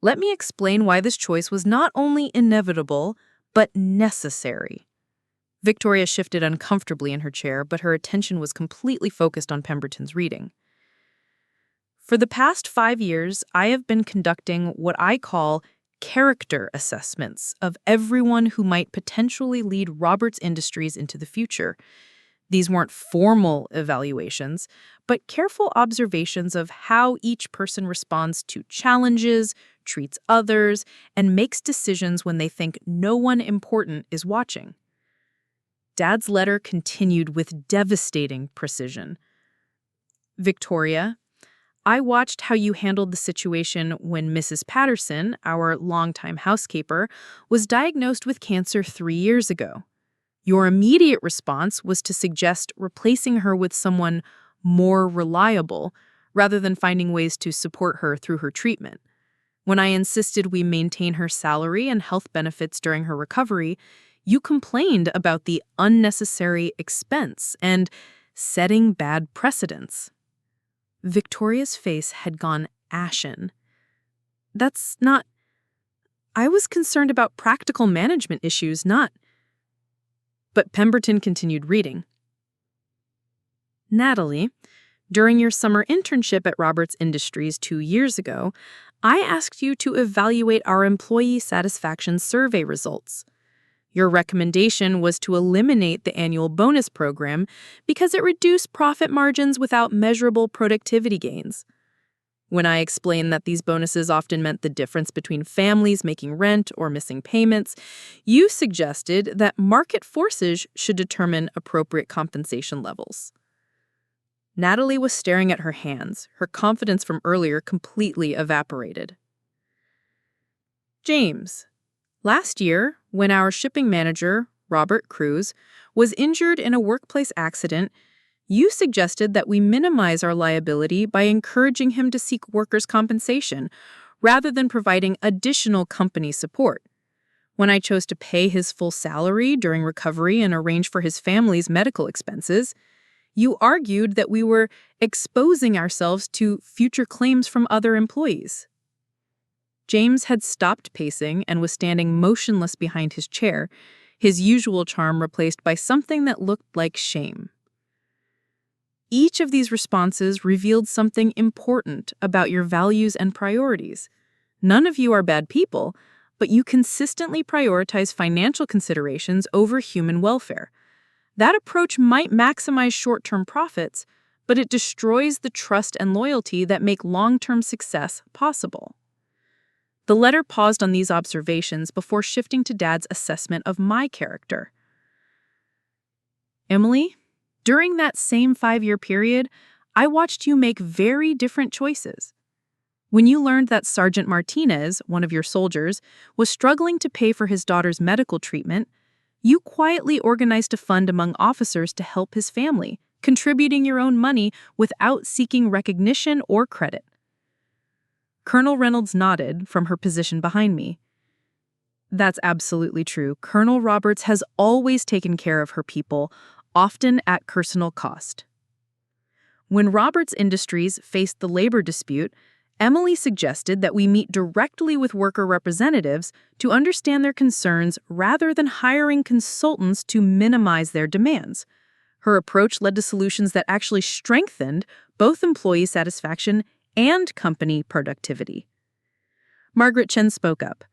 Let me explain why this choice was not only inevitable, but necessary." Victoria shifted uncomfortably in her chair, but her attention was completely focused on Pemberton's reading. "For the past 5 years, I have been conducting what I call character assessments of everyone who might potentially lead Roberts Industries into the future. These weren't formal evaluations, but careful observations of how each person responds to challenges, treats others, and makes decisions when they think no one important is watching." Dad's letter continued with devastating precision. "Victoria, I watched how you handled the situation when Mrs. Patterson, our longtime housekeeper, was diagnosed with cancer 3 years ago. Your immediate response was to suggest replacing her with someone more reliable, rather than finding ways to support her through her treatment. When I insisted we maintain her salary and health benefits during her recovery, you complained about the unnecessary expense and setting bad precedents." Victoria's face had gone ashen. "That's not... I was concerned about practical management issues, not..." But Pemberton continued reading. "Natalie, during your summer internship at Roberts Industries 2 years ago, I asked you to evaluate our employee satisfaction survey results. Your recommendation was to eliminate the annual bonus program because it reduced profit margins without measurable productivity gains. When I explained that these bonuses often meant the difference between families making rent or missing payments, you suggested that market forces should determine appropriate compensation levels." Natalie was staring at her hands, her confidence from earlier completely evaporated. "James, last year, when our shipping manager, Robert Cruz, was injured in a workplace accident, you suggested that we minimize our liability by encouraging him to seek workers' compensation rather than providing additional company support. When I chose to pay his full salary during recovery and arrange for his family's medical expenses, you argued that we were exposing ourselves to future claims from other employees." James had stopped pacing and was standing motionless behind his chair, his usual charm replaced by something that looked like shame. "Each of these responses revealed something important about your values and priorities. None of you are bad people, but you consistently prioritize financial considerations over human welfare. That approach might maximize short-term profits, but it destroys the trust and loyalty that make long-term success possible." The letter paused on these observations before shifting to Dad's assessment of my character. "Emily, during that same 5-year period, I watched you make very different choices. When you learned that Sergeant Martinez, one of your soldiers, was struggling to pay for his daughter's medical treatment, you quietly organized a fund among officers to help his family, contributing your own money without seeking recognition or credit." Colonel Reynolds nodded from her position behind me. "That's absolutely true. Colonel Roberts has always taken care of her people, often at personal cost." When Roberts Industries faced the labor dispute, Emily suggested that we meet directly with worker representatives to understand their concerns rather than hiring consultants to minimize their demands. Her approach led to solutions that actually strengthened both employee satisfaction and company productivity. Margaret Chen spoke up.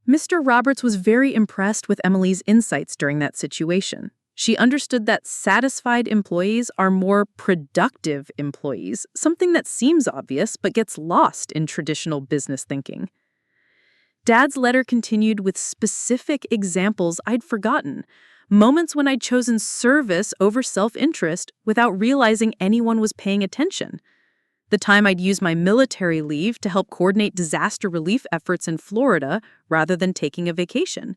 Mr. Roberts was very impressed with Emily's insights during that situation. She understood that satisfied employees are more productive employees, something that seems obvious but gets lost in traditional business thinking. Dad's letter continued with specific examples I'd forgotten, moments when I'd chosen service over self-interest without realizing anyone was paying attention. The time I'd use my military leave to help coordinate disaster relief efforts in Florida rather than taking a vacation.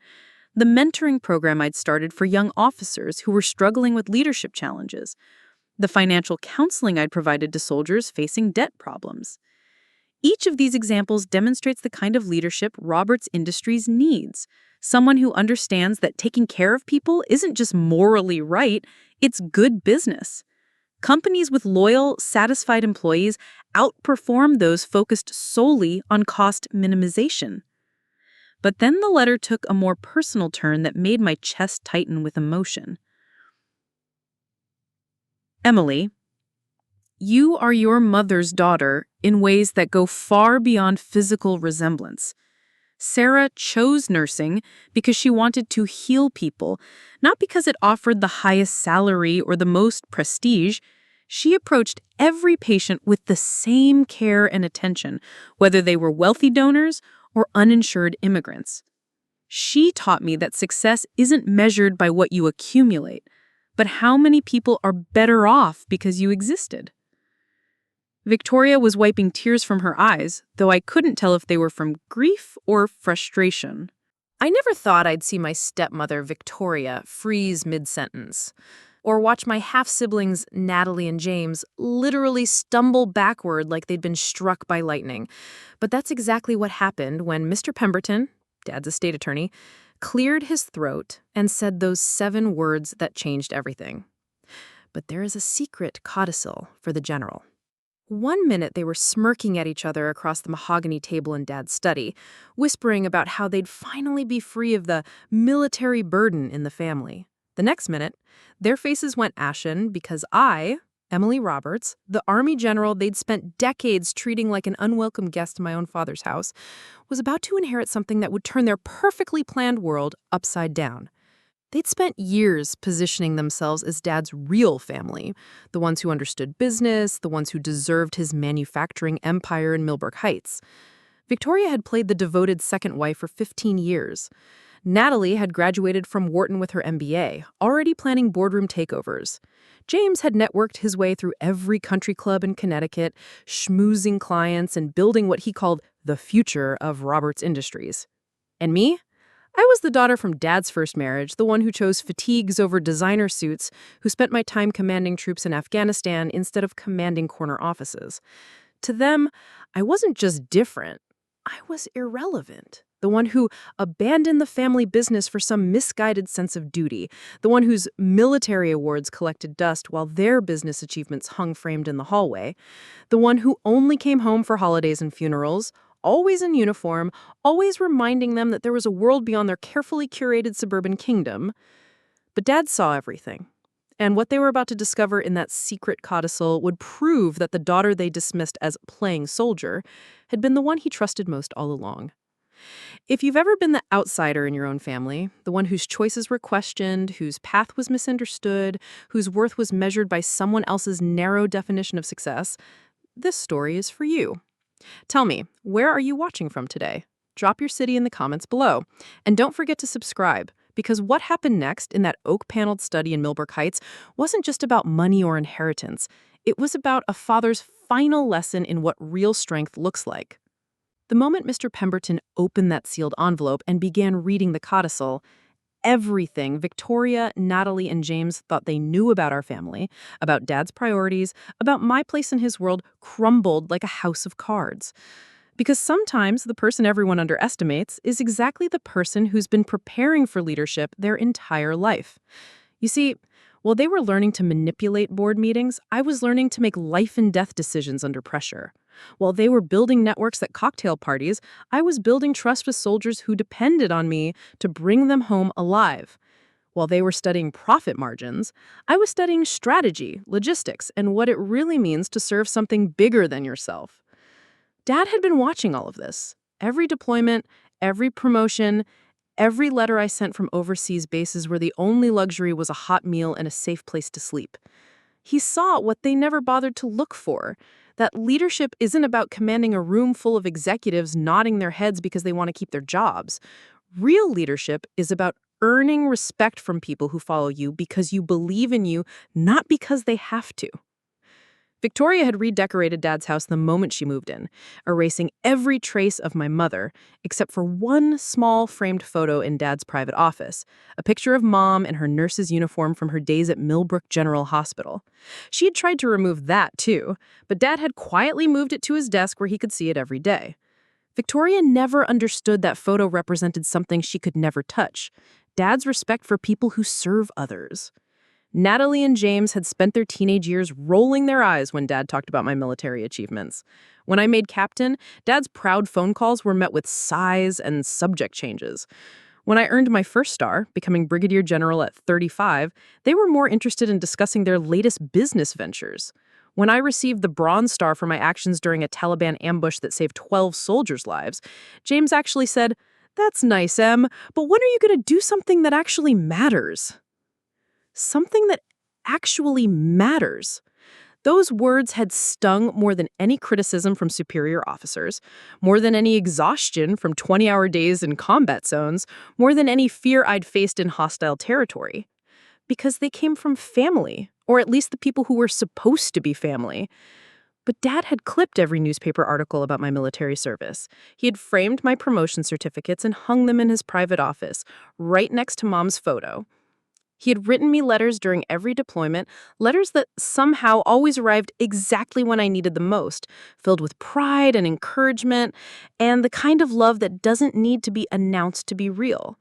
The mentoring program I'd started for young officers who were struggling with leadership challenges. The financial counseling I'd provided to soldiers facing debt problems. Each of these examples demonstrates the kind of leadership Roberts Industries needs. Someone who understands that taking care of people isn't just morally right, it's good business. Companies with loyal, satisfied employees outperform those focused solely on cost minimization. But then the letter took a more personal turn that made my chest tighten with emotion. Emily, you are your mother's daughter in ways that go far beyond physical resemblance. Sarah chose nursing because she wanted to heal people, not because it offered the highest salary or the most prestige. She approached every patient with the same care and attention, whether they were wealthy donors or uninsured immigrants. She taught me that success isn't measured by what you accumulate, but how many people are better off because you existed. Victoria was wiping tears from her eyes, though I couldn't tell if they were from grief or frustration.
I never thought I'd see my stepmother, Victoria, freeze mid-sentence, or watch my half-siblings, Natalie and James, literally stumble backward like they'd been struck by lightning. But that's exactly what happened when Mr. Pemberton, Dad's estate attorney, cleared his throat and said those 7 words that changed everything. But there is a secret codicil for the general. One minute they were smirking at each other across the mahogany table in Dad's study, whispering about how they'd finally be free of the military burden in the family. The next minute, their faces went ashen because I, Emily Roberts, the Army general they'd spent decades treating like an unwelcome guest in my own father's house, was about to inherit something that would turn their perfectly planned world upside down. They'd spent years positioning themselves as Dad's real family, the ones who understood business, the ones who deserved his manufacturing empire in Millbrook Heights. Victoria had played the devoted second wife for 15 years. Natalie had graduated from Wharton with her MBA, already planning boardroom takeovers. James had networked his way through every country club in Connecticut, schmoozing clients and building what he called the future of Roberts Industries. And me? I was the daughter from Dad's first marriage, the one who chose fatigues over designer suits, who spent my time commanding troops in Afghanistan instead of commanding corner offices. To them, I wasn't just different, I was irrelevant. The one who abandoned the family business for some misguided sense of duty, the one whose military awards collected dust while their business achievements hung framed in the hallway, the one who only came home for holidays and funerals, always in uniform, always reminding them that there was a world beyond their carefully curated suburban kingdom. But Dad saw everything. And what they were about to discover in that secret codicil would prove that the daughter they dismissed as playing soldier had been the one he trusted most all along. If you've ever been the outsider in your own family, the one whose choices were questioned, whose path was misunderstood, whose worth was measured by someone else's narrow definition of success, this story is for you. Tell me, where are you watching from today? Drop your city in the comments below. And don't forget to subscribe, because what happened next in that oak-paneled study in Millbrook Heights wasn't just about money or inheritance. It was about a father's final lesson in what real strength looks like. The moment Mr. Pemberton opened that sealed envelope and began reading the codicil, everything Victoria, Natalie, and James thought they knew about our family, about Dad's priorities, about my place in his world, crumbled like a house of cards. Because sometimes the person everyone underestimates is exactly the person who's been preparing for leadership their entire life. You see,
While they were learning to manipulate board meetings, I was learning to make life and death decisions under pressure. While they were building networks at cocktail parties, I was building trust with soldiers who depended on me to bring them home alive. While they were studying profit margins, I was studying strategy, logistics, and what it really means to serve something bigger than yourself. Dad had been watching all of this. Every deployment, every promotion, every letter I sent from overseas bases where the only luxury was a hot meal and a safe place to sleep. He saw what they never bothered to look for, that leadership isn't about commanding a room full of executives nodding their heads because they want to keep their jobs. Real leadership is about earning respect from people who follow you because you believe in you, not because they have to. Victoria had redecorated Dad's house the moment she moved in, erasing every trace of my mother, except for one small framed photo in Dad's private office, a picture of Mom in her nurse's uniform from her days at Millbrook General Hospital. She had tried to remove that, too, but Dad had quietly moved it to his desk where he could see it every day. Victoria never understood that photo represented something she could never touch: Dad's respect for people who serve others. Natalie and James had spent their teenage years rolling their eyes when Dad talked about my military achievements. When I made captain, Dad's proud phone calls were met with sighs and subject changes. When I earned my first star, becoming brigadier general at 35, they were more interested in discussing their latest business ventures. When I received the Bronze Star for my actions during a Taliban ambush that saved 12 soldiers' lives, James actually said, "That's nice, Em, but when are you going to do something that actually matters?" Something that actually matters. Those words had stung more than any criticism from superior officers, more than any exhaustion from 20-hour days in combat zones, more than any fear I'd faced in hostile territory. Because they came from family, or at least the people who were supposed to be family. But Dad had clipped every newspaper article about my military service. He had framed my promotion certificates and hung them in his private office, right next to Mom's photo. He had written me letters during every deployment, letters that somehow always arrived exactly when I needed them most, filled with pride and encouragement, and the kind of love that doesn't need to be announced to be real.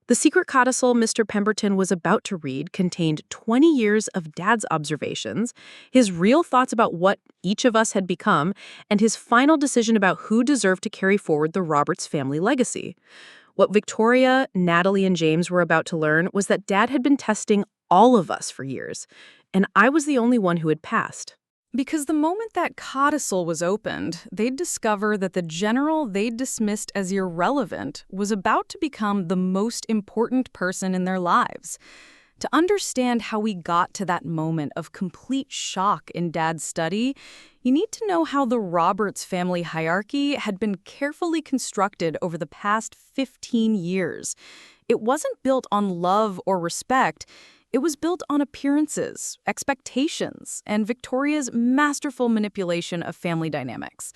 The secret codicil Mr. Pemberton was about to read contained 20 years of Dad's observations, his real thoughts about what each of us had become, and his final decision about who deserved to carry forward the Roberts family legacy. What Victoria, Natalie, and James were about to learn was that Dad had been testing all of us for years, and I was the only one who had passed.
Because the moment that codicil was opened, they'd discover that the general they'd dismissed as irrelevant was about to become the most important person in their lives. To understand how we got to that moment of complete shock in Dad's study, you need to know how the Roberts family hierarchy had been carefully constructed over the past 15 years. It wasn't built on love or respect. It was built on appearances, expectations, and Victoria's masterful manipulation of family dynamics.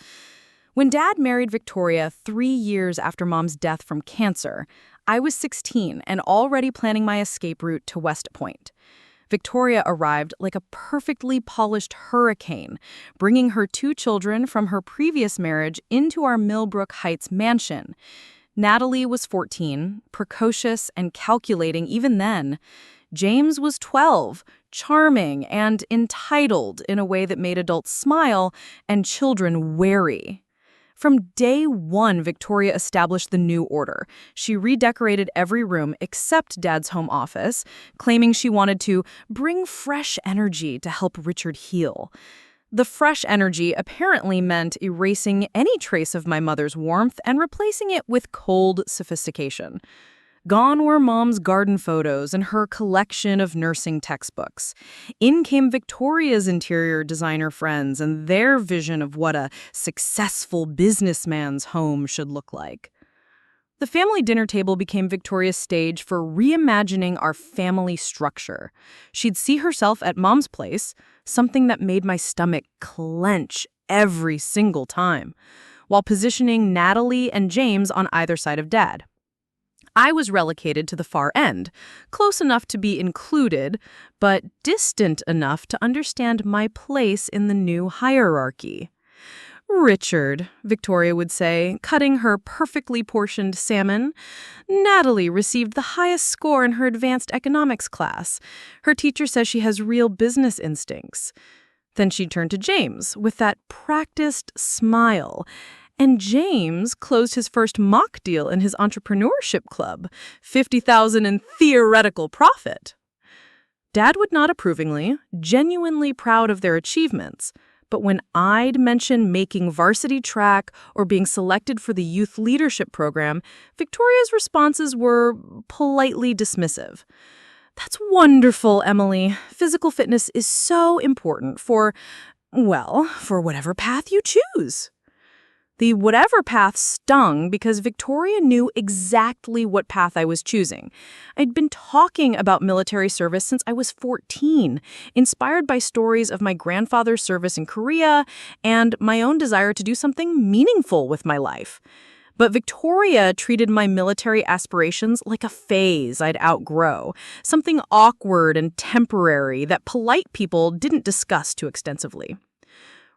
When Dad married Victoria 3 years after Mom's death from cancer, I was 16 and already planning my escape route to West Point. Victoria arrived like a perfectly polished hurricane, bringing her 2 children from her previous marriage into our Millbrook Heights mansion. Natalie was 14, precocious and calculating even then. James was 12, charming and entitled in a way that made adults smile and children wary. From day one, Victoria established the new order. She redecorated every room except Dad's home office, claiming she wanted to bring fresh energy to help Richard heal. The fresh energy apparently meant erasing any trace of my mother's warmth and replacing it with cold sophistication. Gone were Mom's garden photos and her collection of nursing textbooks. In came Victoria's interior designer friends and their vision of what a successful businessman's home should look like. The family dinner table became Victoria's stage for reimagining our family structure. She'd see herself at Mom's place, something that made my stomach clench every single time, while positioning Natalie and James on either side of Dad. I was relegated to the far end, close enough to be included, but distant enough to understand my place in the new hierarchy.
Richard, Victoria would say, cutting her perfectly portioned salmon. Natalie received the highest score in her advanced economics class. Her teacher says she has real business instincts. Then she'd turn to James with that practiced smile. And James closed his first mock deal in his entrepreneurship club, $50,000 in theoretical profit. Dad would nod approvingly, genuinely proud of their achievements. But when I'd mention making varsity track or being selected for the youth leadership program, Victoria's responses were politely dismissive. That's wonderful, Emily. Physical fitness is so important for whatever path you choose. The whatever path stung because Victoria knew exactly what path I was choosing. I'd been talking about military service since I was 14, inspired by stories of my grandfather's service in Korea and my own desire to do something meaningful with my life. But Victoria treated my military aspirations like a phase I'd outgrow, something awkward and temporary that polite people didn't discuss too extensively.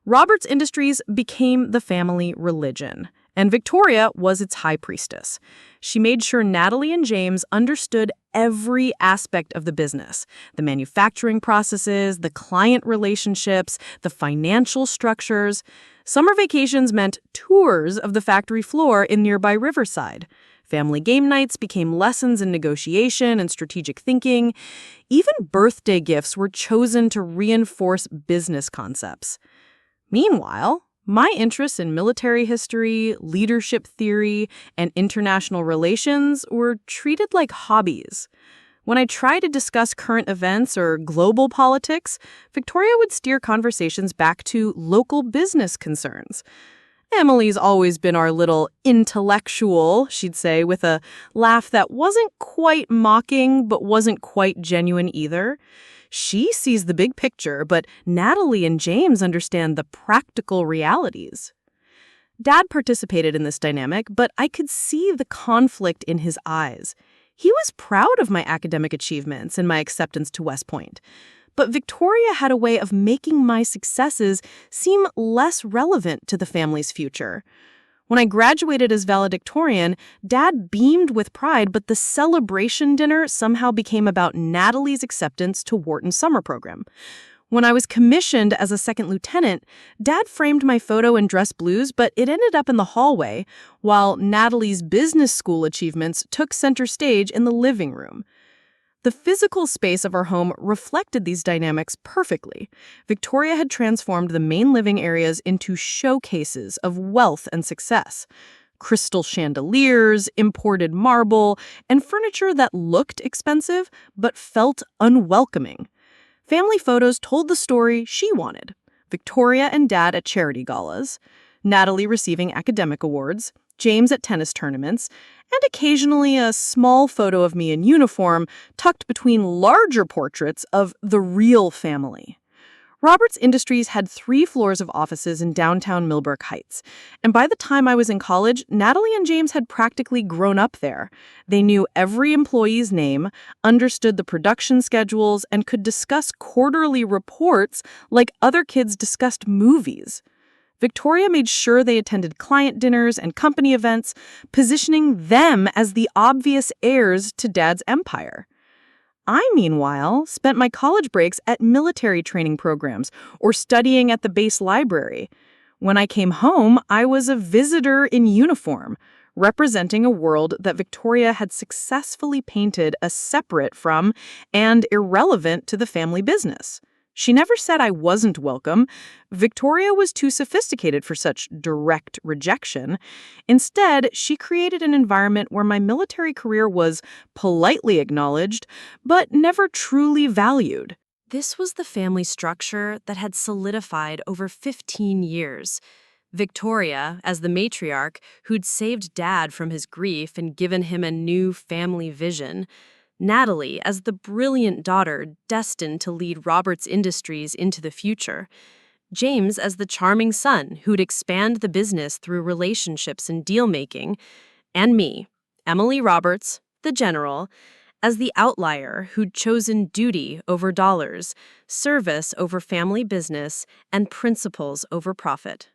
Roberts Industries became the family religion, and Victoria was its high priestess. She made sure Natalie and James understood every aspect of the business, the manufacturing processes, the client relationships, the financial structures. Summer vacations meant tours of the factory floor in nearby Riverside. Family game nights became lessons in negotiation and strategic thinking. Even birthday gifts were chosen to reinforce business concepts. Meanwhile, my interests in military history, leadership theory, and international relations were treated like hobbies. When I tried to discuss current events or global politics, Victoria would steer conversations back to local business concerns. Emily's always been our little intellectual, she'd say, with a laugh that wasn't quite mocking but wasn't quite genuine either. She sees the big picture, but Natalie and James understand the practical realities. Dad participated in this dynamic, but I could see the conflict in his eyes. He was proud of my academic achievements and my acceptance to West Point. But Victoria had a way of making my successes seem less relevant to the family's future. When I graduated as valedictorian, Dad beamed with pride, but the celebration dinner somehow became about Natalie's acceptance to Wharton's summer program. When I was commissioned as a second lieutenant, Dad framed my photo in dress blues, but it ended up in the hallway, while Natalie's business school achievements took center stage in the living room. The physical space of our home reflected these dynamics perfectly. Victoria had transformed the main living areas into showcases of wealth and success. Crystal chandeliers, imported marble, and furniture that looked expensive but felt unwelcoming. Family photos told the story she wanted. Victoria and Dad at charity galas, Natalie receiving academic awards, James at tennis tournaments, and occasionally a small photo of me in uniform tucked between larger portraits of the real family. Roberts Industries had 3 floors of offices in downtown Millbrook Heights, and by the time I was in college, Natalie and James had practically grown up there. They knew every employee's name, understood the production schedules, and could discuss quarterly reports like other kids discussed movies. Victoria made sure they attended client dinners and company events, positioning them as the obvious heirs to Dad's empire. I, meanwhile, spent my college breaks at military training programs or studying at the base library. When I came home, I was a visitor in uniform, representing a world that Victoria had successfully painted as separate from and irrelevant to the family business. She never said I wasn't welcome. Victoria was too sophisticated for such direct rejection. Instead, she created an environment where my military career was politely acknowledged, but never truly valued.
This was the family structure that had solidified over 15 years. Victoria, as the matriarch who'd saved Dad from his grief and given him a new family vision. Natalie as the brilliant daughter destined to lead Roberts Industries into the future. James as the charming son who'd expand the business through relationships and deal-making. And me, Emily Roberts, the general, as the outlier who'd chosen duty over dollars, service over family business, and principles over profit.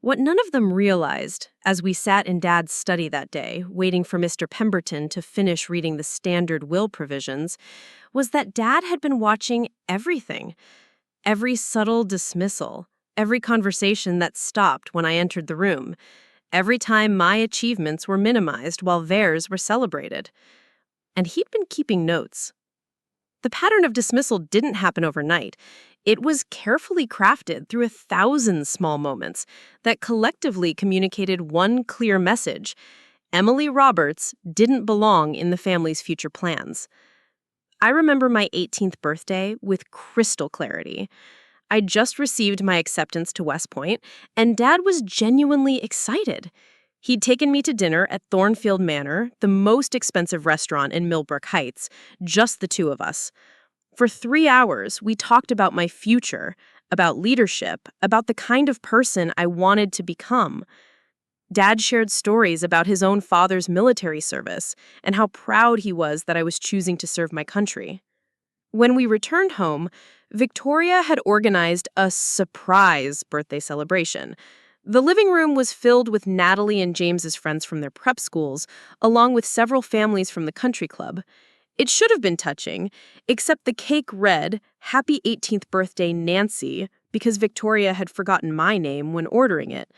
What none of them realized, as we sat in Dad's study that day, waiting for Mr. Pemberton to finish reading the standard will provisions, was that Dad had been watching everything. Every subtle dismissal, every conversation that stopped when I entered the room, every time my achievements were minimized while theirs were celebrated. And he'd been keeping notes. The pattern of dismissal didn't happen overnight. It was carefully crafted through 1,000 small moments that collectively communicated one clear message: Emily Roberts didn't belong in the family's future plans. I remember my 18th birthday with crystal clarity. I just received my acceptance to West Point, and Dad was genuinely excited. He'd taken me to dinner at Thornfield Manor, the most expensive restaurant in Millbrook Heights, just the two of us. For 3 hours, we talked about my future, about leadership, about the kind of person I wanted to become. Dad shared stories about his own father's military service and how proud he was that I was choosing to serve my country. When we returned home, Victoria had organized a surprise birthday celebration. The living room was filled with Natalie and James's friends from their prep schools, along with several families from the country club. It should have been touching, except the cake read, "Happy 18th birthday, Nancy," because Victoria had forgotten my name when ordering it.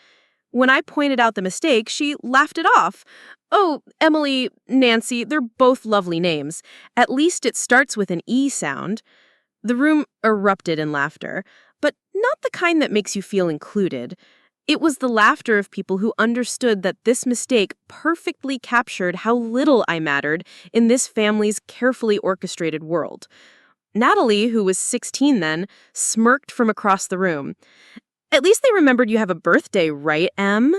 When I pointed out the mistake, she laughed it off. "Oh, Emily, Nancy, they're both lovely names. At least it starts with an E sound." The room erupted in laughter, but not the kind that makes you feel included. It was the laughter of people who understood that this mistake perfectly captured how little I mattered in this family's carefully orchestrated world. Natalie, who was 16 then, smirked from across the room. "At least they remembered you have a birthday, right, Em?"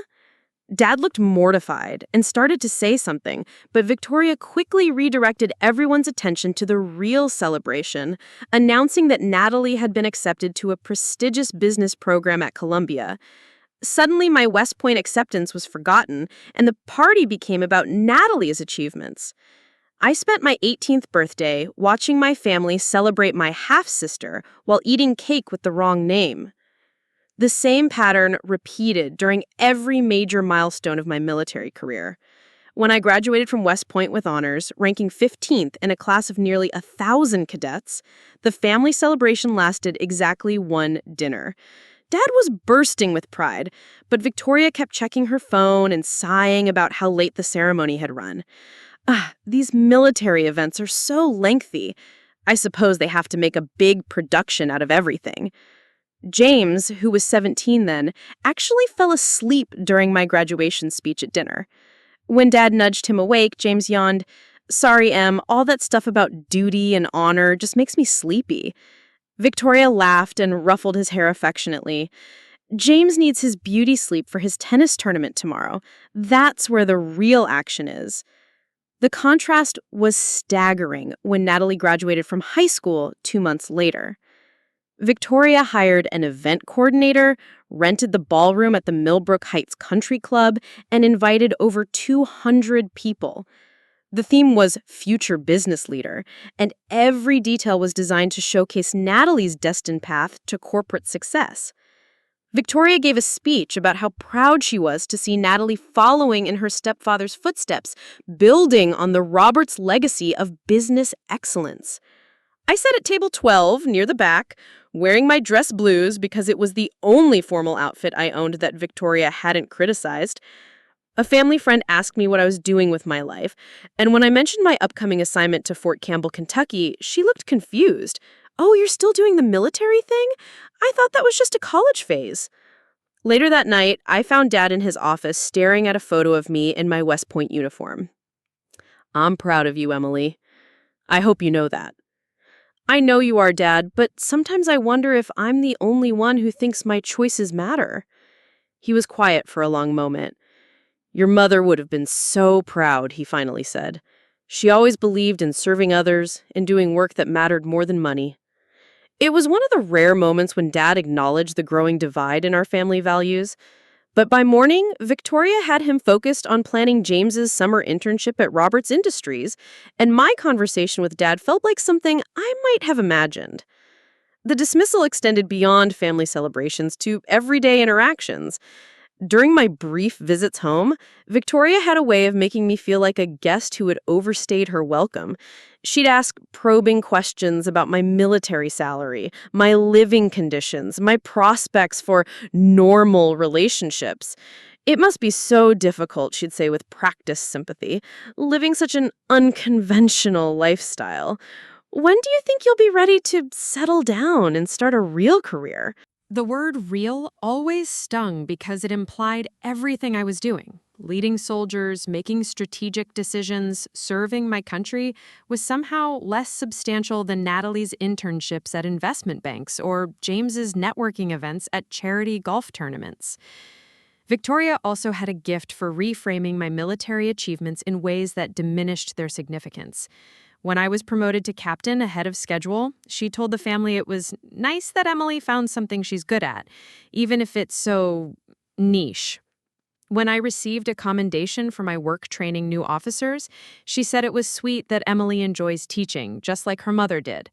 Dad looked mortified and started to say something, but Victoria quickly redirected everyone's attention to the real celebration, announcing that Natalie had been accepted to a prestigious business program at Columbia. Suddenly, my West Point acceptance was forgotten, and the party became about Natalie's achievements. I spent my 18th birthday watching my family celebrate my half-sister while eating cake with the wrong name. The same pattern repeated during every major milestone of my military career. When I graduated from West Point with honors, ranking 15th in a class of nearly 1,000 cadets, the family celebration lasted exactly one dinner. Dad was bursting with pride, but Victoria kept checking her phone and sighing about how late the ceremony had run. These military events are so lengthy. I suppose they have to make a big production out of everything. James, who was 17 then, actually fell asleep during my graduation speech at dinner. When Dad nudged him awake, James yawned, "Sorry, Em, all that stuff about duty and honor just makes me sleepy." Victoria laughed and ruffled his hair affectionately. "James needs his beauty sleep for his tennis tournament tomorrow. That's where the real action is." The contrast was staggering when Natalie graduated from high school 2 months later. Victoria hired an event coordinator, rented the ballroom at the Millbrook Heights Country Club, and invited over 200 people. The theme was Future Business Leader, and every detail was designed to showcase Natalie's destined path to corporate success. Victoria gave a speech about how proud she was to see Natalie following in her stepfather's footsteps, building on the Roberts legacy of business excellence. I sat at table 12, near the back, wearing my dress blues because it was the only formal outfit I owned that Victoria hadn't criticized. A family friend asked me what I was doing with my life, and when I mentioned my upcoming assignment to Fort Campbell, Kentucky, she looked confused. "Oh, you're still doing the military thing? I thought that was just a college phase." Later that night, I found Dad in his office staring at a photo of me in my West Point uniform. "I'm proud of you, Emily. I hope you know that." "I know you are, Dad, but sometimes I wonder if I'm the only one who thinks my choices matter." He was quiet for a long moment. "Your mother would have been so proud," he finally said. "She always believed in serving others and doing work that mattered more than money." It was one of the rare moments when Dad acknowledged the growing divide in our family values. But by morning, Victoria had him focused on planning James's summer internship at Roberts Industries, and my conversation with Dad felt like something I might have imagined. The dismissal extended beyond family celebrations to everyday interactions. During my brief visits home, Victoria had a way of making me feel like a guest who had overstayed her welcome. She'd ask probing questions about my military salary, my living conditions, my prospects for normal relationships. It must be so difficult, she'd say with practiced sympathy, living such an unconventional lifestyle. When do you think you'll be ready to settle down and start a real career?
The word real always stung because it implied everything I was doing. Leading soldiers, making strategic decisions, serving my country was somehow less substantial than Natalie's internships at investment banks or James's networking events at charity golf tournaments. Victoria also had a gift for reframing my military achievements in ways that diminished their significance. When I was promoted to captain ahead of schedule, she told the family it was nice that Emily found something she's good at, even if it's so niche. When I received a commendation for my work training new officers, she said it was sweet that Emily enjoys teaching, just like her mother did.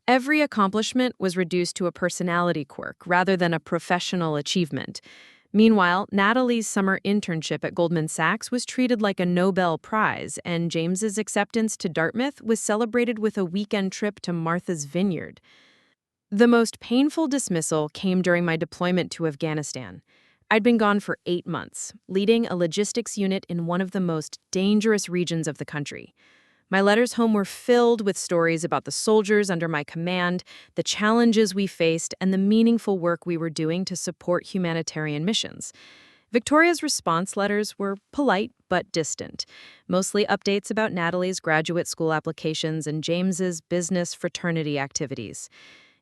Every accomplishment was reduced to a personality quirk rather than a professional achievement. Meanwhile, Natalie's summer internship at Goldman Sachs was treated like a Nobel Prize, and James's acceptance to Dartmouth was celebrated with a weekend trip to Martha's Vineyard. The most painful dismissal came during my deployment to Afghanistan. I'd been gone for 8 months, leading a logistics unit in one of the most dangerous regions of the country. My letters home were filled with stories about the soldiers under my command, the challenges we faced, and the meaningful work we were doing to support humanitarian missions. Victoria's response letters were polite but distant, mostly updates about Natalie's graduate school applications and James's business fraternity activities.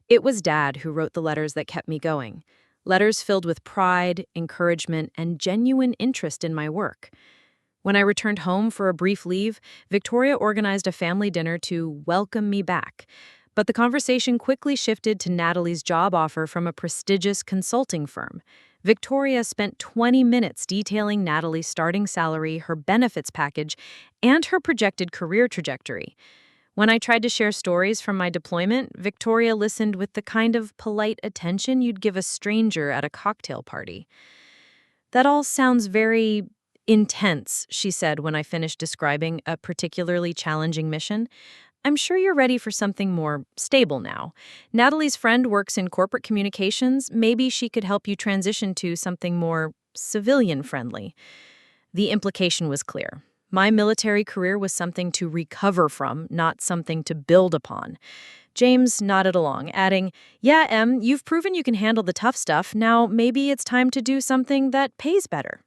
It was Dad who wrote the letters that kept me going. Letters filled with pride, encouragement, and genuine interest in my work. When I returned home for a brief leave, Victoria organized a family dinner to welcome me back. But the conversation quickly shifted to Natalie's job offer from a prestigious consulting firm. Victoria spent 20 minutes detailing Natalie's starting salary, her benefits package, and her projected career trajectory. When I tried to share stories from my deployment, Victoria listened with the kind of polite attention you'd give a stranger at a cocktail party. "That all sounds very intense," she said when I finished describing a particularly challenging mission. "I'm sure you're ready for something more stable now. Natalie's friend works in corporate communications. Maybe she could help you transition to something more civilian-friendly." The implication was clear. My military career was something to recover from, not something to build upon. James nodded along, adding, "Yeah, Em, you've proven you can handle the tough stuff. Now maybe it's time to do something that pays better."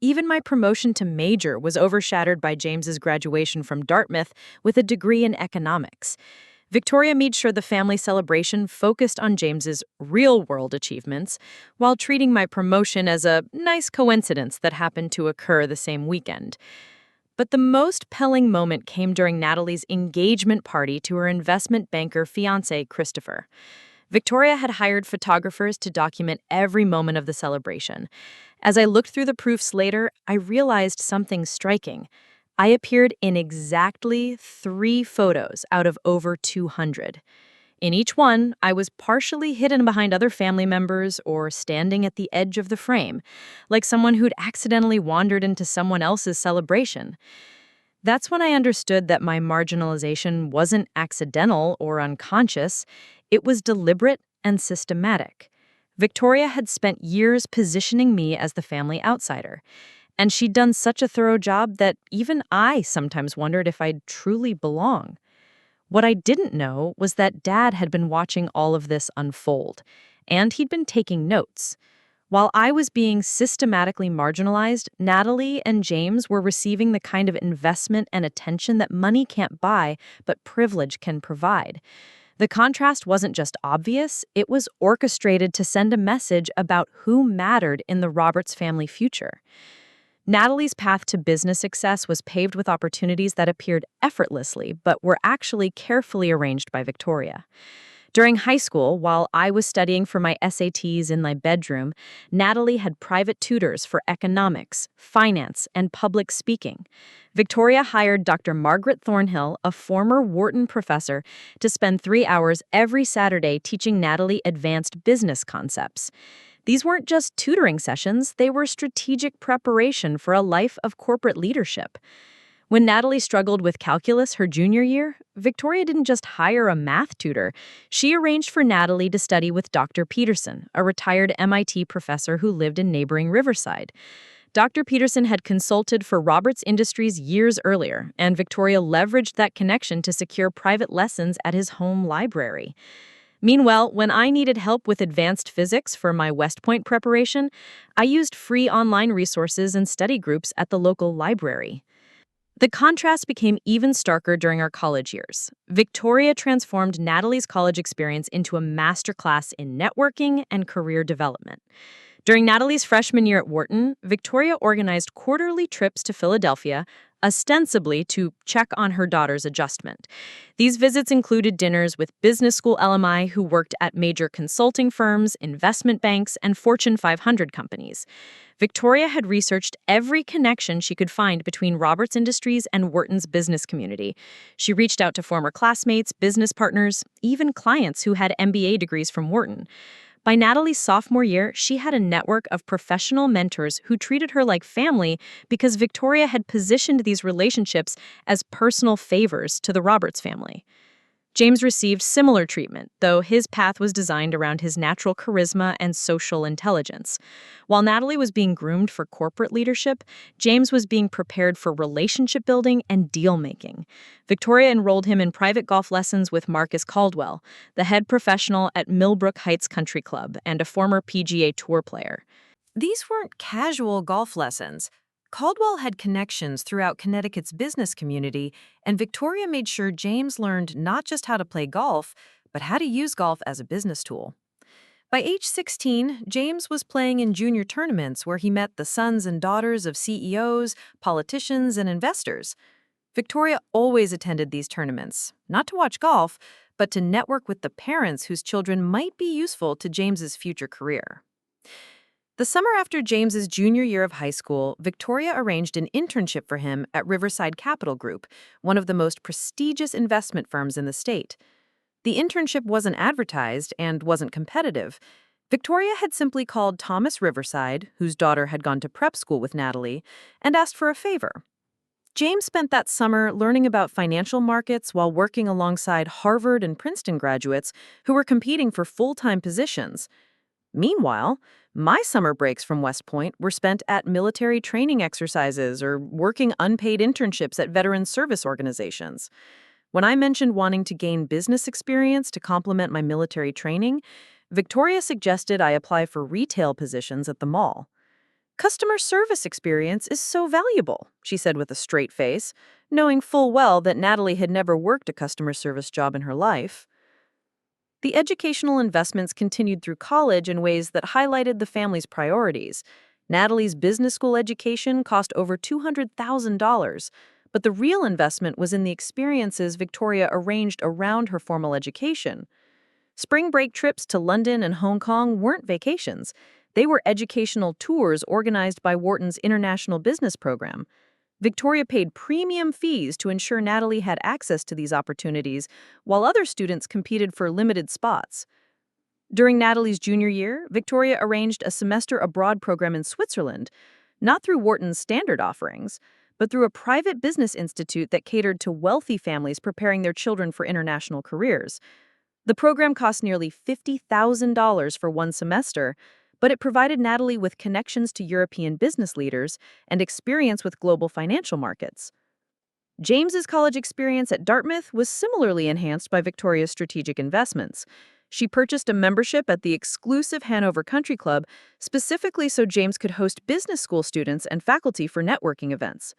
Even my promotion to major was overshadowed by James's graduation from Dartmouth with a degree in economics. Victoria made sure the family celebration focused on James's real-world achievements, while treating my promotion as a nice coincidence that happened to occur the same weekend. But the most pelling moment came during Natalie's engagement party to her investment banker fiancé, Christopher. Victoria had hired photographers to document every moment of the celebration. As I looked through the proofs later, I realized something striking. I appeared in exactly 3 photos out of over 200. In each one, I was partially hidden behind other family members or standing at the edge of the frame, like someone who'd accidentally wandered into someone else's celebration. That's when I understood that my marginalization wasn't accidental or unconscious. It was deliberate and systematic. Victoria had spent years positioning me as the family outsider, and she'd done such a thorough job that even I sometimes wondered if I'd truly belong. What I didn't know was that Dad had been watching all of this unfold, and he'd been taking notes. While I was being systematically marginalized, Natalie and James were receiving the kind of investment and attention that money can't buy, but privilege can provide. The contrast wasn't just obvious, it was orchestrated to send a message about who mattered in the Roberts family future. Natalie's path to business success was paved with opportunities that appeared effortlessly, but were actually carefully arranged by Victoria. During high school, while I was studying for my SATs in my bedroom, Natalie had private tutors for economics, finance, and public speaking. Victoria hired Dr. Margaret Thornhill, a former Wharton professor, to spend 3 hours every Saturday teaching Natalie advanced business concepts.
These weren't just tutoring sessions, they were strategic preparation for a life of corporate leadership. When Natalie struggled with calculus her junior year, Victoria didn't just hire a math tutor. She arranged for Natalie to study with Dr. Peterson, a retired MIT professor who lived in neighboring Riverside. Dr. Peterson had consulted for Roberts Industries years earlier, and Victoria leveraged that connection to secure private lessons at his home library. Meanwhile, when I needed help with advanced physics for my West Point preparation, I used free online resources and study groups at the local library. The contrast became even starker during our college years. Victoria transformed Natalie's college experience into a masterclass in networking and career development. During Natalie's freshman year at Wharton, Victoria organized quarterly trips to Philadelphia, ostensibly to check on her daughter's adjustment. These visits included dinners with business school alumni who worked at major consulting firms, investment banks, and Fortune 500 companies. Victoria had researched every connection she could find between Roberts Industries and Wharton's business community. She reached out to former classmates, business partners, even clients who had MBA degrees from Wharton. By Natalie's sophomore year, she had a network of professional mentors who treated her like family because Victoria had positioned these relationships as personal favors to the Roberts family. James received similar treatment, though his path was designed around his natural charisma and social intelligence. While Natalie was being groomed for corporate leadership, James was being prepared for relationship building and deal-making. Victoria enrolled him in private golf lessons with Marcus Caldwell, the head professional at Millbrook Heights Country Club and a former PGA Tour player.
These weren't casual golf lessons. Caldwell had connections throughout Connecticut's business community, and Victoria made sure James learned not just how to play golf, but how to use golf as a business tool. By age 16, James was playing in junior tournaments where he met the sons and daughters of CEOs, politicians, and investors. Victoria always attended these tournaments, not to watch golf, but to network with the parents whose children might be useful to James's future career. The summer after James's junior year of high school, Victoria arranged an internship for him at Riverside Capital Group, one of the most prestigious investment firms in the state. The internship wasn't advertised and wasn't competitive. Victoria had simply called Thomas Riverside, whose daughter had gone to prep school with Natalie, and asked for a favor. James spent that summer learning about financial markets while working alongside Harvard and Princeton graduates who were competing for full-time positions. Meanwhile, my summer breaks from West Point were spent at military training exercises or working unpaid internships at veteran service organizations. When I mentioned wanting to gain business experience to complement my military training, Victoria suggested I apply for retail positions at the mall. "Customer service experience is so valuable," she said with a straight face, knowing full well that Natalie had never worked a customer service job in her life. The educational investments continued through college in ways that highlighted the family's priorities. Natalie's business school education cost over $200,000, but the real investment was in the experiences Victoria arranged around her formal education. Spring break trips to London and Hong Kong weren't vacations. They were educational tours organized by Wharton's International Business Program. Victoria paid premium fees to ensure Natalie had access to these opportunities, while other students competed for limited spots. During Natalie's junior year, Victoria arranged a semester abroad program in Switzerland, not through Wharton's standard offerings, but through a private business institute that catered to wealthy families preparing their children for international careers. The program cost nearly $50,000 for one semester, but it provided Natalie with connections to European business leaders and experience with global financial markets. James's college experience at Dartmouth was similarly enhanced by Victoria's strategic investments. She purchased a membership at the exclusive Hanover Country Club specifically so James could host business school students and faculty for networking events.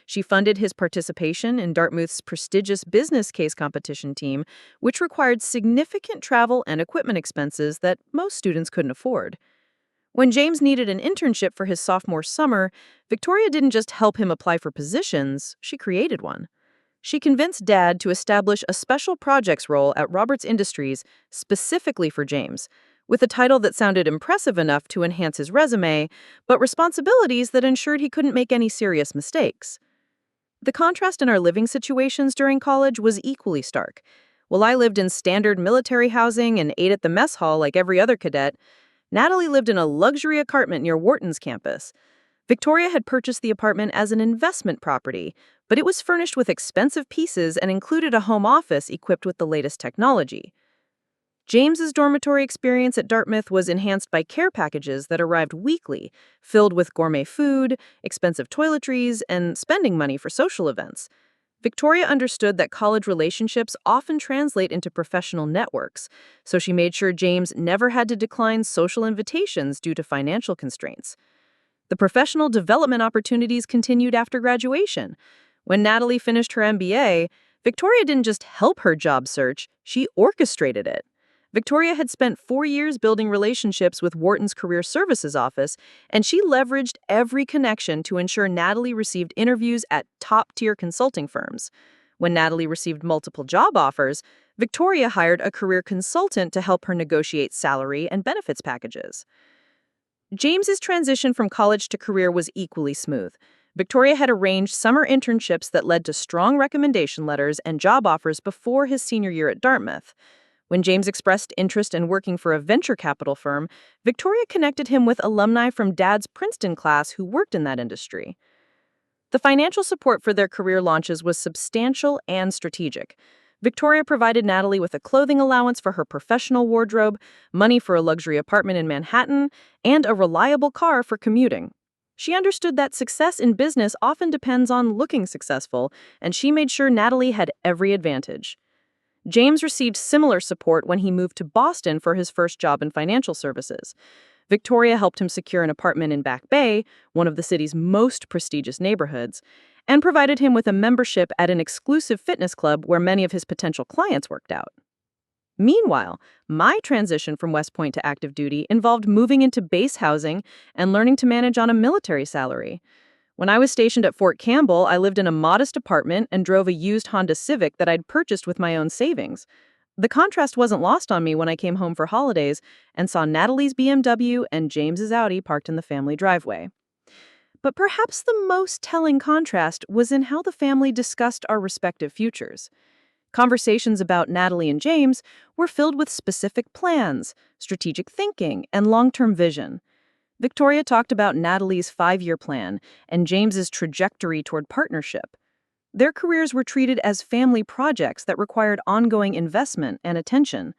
She funded his participation in Dartmouth's prestigious business case competition team, which required significant travel and equipment expenses that most students couldn't afford. When James needed an internship for his sophomore summer, Victoria didn't just help him apply for positions, she created one. She convinced Dad to establish a special projects role at Roberts Industries specifically for James, with a title that sounded impressive enough to enhance his resume, but responsibilities that ensured he couldn't make any serious mistakes. The contrast in our living situations during college was equally stark. While I lived in standard military housing and ate at the mess hall like every other cadet,
Natalie lived in a luxury apartment near Wharton's campus. Victoria had purchased the apartment as an investment property, but it was furnished with expensive pieces and included a home office equipped with the latest technology. James's dormitory experience at Dartmouth was enhanced by care packages that arrived weekly, filled with gourmet food, expensive toiletries, and spending money for social events. Victoria understood that college relationships often translate into professional networks, so she made sure James never had to decline social invitations due to financial constraints. The professional development opportunities continued after graduation. When Natalie finished her MBA, Victoria didn't just help her job search, she orchestrated it. Victoria had spent 4 years building relationships with Wharton's Career Services office, and she leveraged every connection to ensure Natalie received interviews at top-tier consulting firms. When Natalie received multiple job offers, Victoria hired a career consultant to help her negotiate salary and benefits packages. James's transition from college to career was equally smooth. Victoria had arranged summer internships that led to strong recommendation letters and job offers before his senior year at Dartmouth. When James expressed interest in working for a venture capital firm, Victoria connected him with alumni from Dad's Princeton class who worked in that industry. The financial support for their career launches was substantial and strategic. Victoria provided Natalie with a clothing allowance for her professional wardrobe, money for a luxury apartment in Manhattan, and a reliable car for commuting. She understood that success in business often depends on looking successful, and she made sure Natalie had every advantage. James received similar support when he moved to Boston for his first job in financial services. Victoria helped him secure an apartment in Back Bay, one of the city's most prestigious neighborhoods, and provided him with a membership at an exclusive fitness club where many of his potential clients worked out. Meanwhile, my transition from West Point to active duty involved moving into base housing and learning to manage on a military salary. When I was stationed at Fort Campbell, I lived in a modest apartment and drove a used Honda Civic that I'd purchased with my own savings. The contrast wasn't lost on me when I came home for holidays and saw Natalie's BMW and James's Audi parked in the family driveway. But perhaps the most telling contrast was in how the family discussed our respective futures. Conversations about Natalie and James were filled with specific plans, strategic thinking, and long-term vision. Victoria talked about Natalie's 5-year plan and James's trajectory toward partnership. Their careers were treated as family projects that required ongoing investment and attention.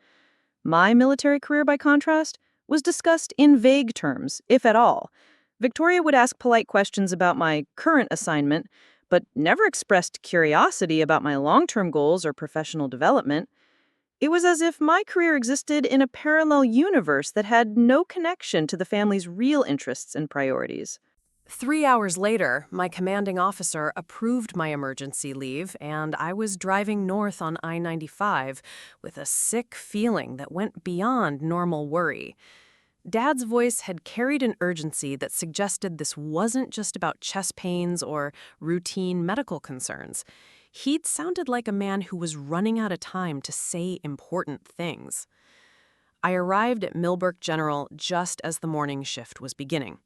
My military career, by contrast, was discussed in vague terms, if at all. Victoria would ask polite questions about my current assignment, but never expressed curiosity about my long-term goals or professional development. It was as if my career existed in a parallel universe that had no connection to the family's real interests and priorities.
3 hours later, my commanding officer approved my emergency leave, and I was driving north on I-95 with a sick feeling that went beyond normal worry. Dad's voice had carried an urgency that suggested this wasn't just about chest pains or routine medical concerns. He'd sounded like a man who was running out of time to say important things. I arrived at Millbrook General just as the morning shift was beginning.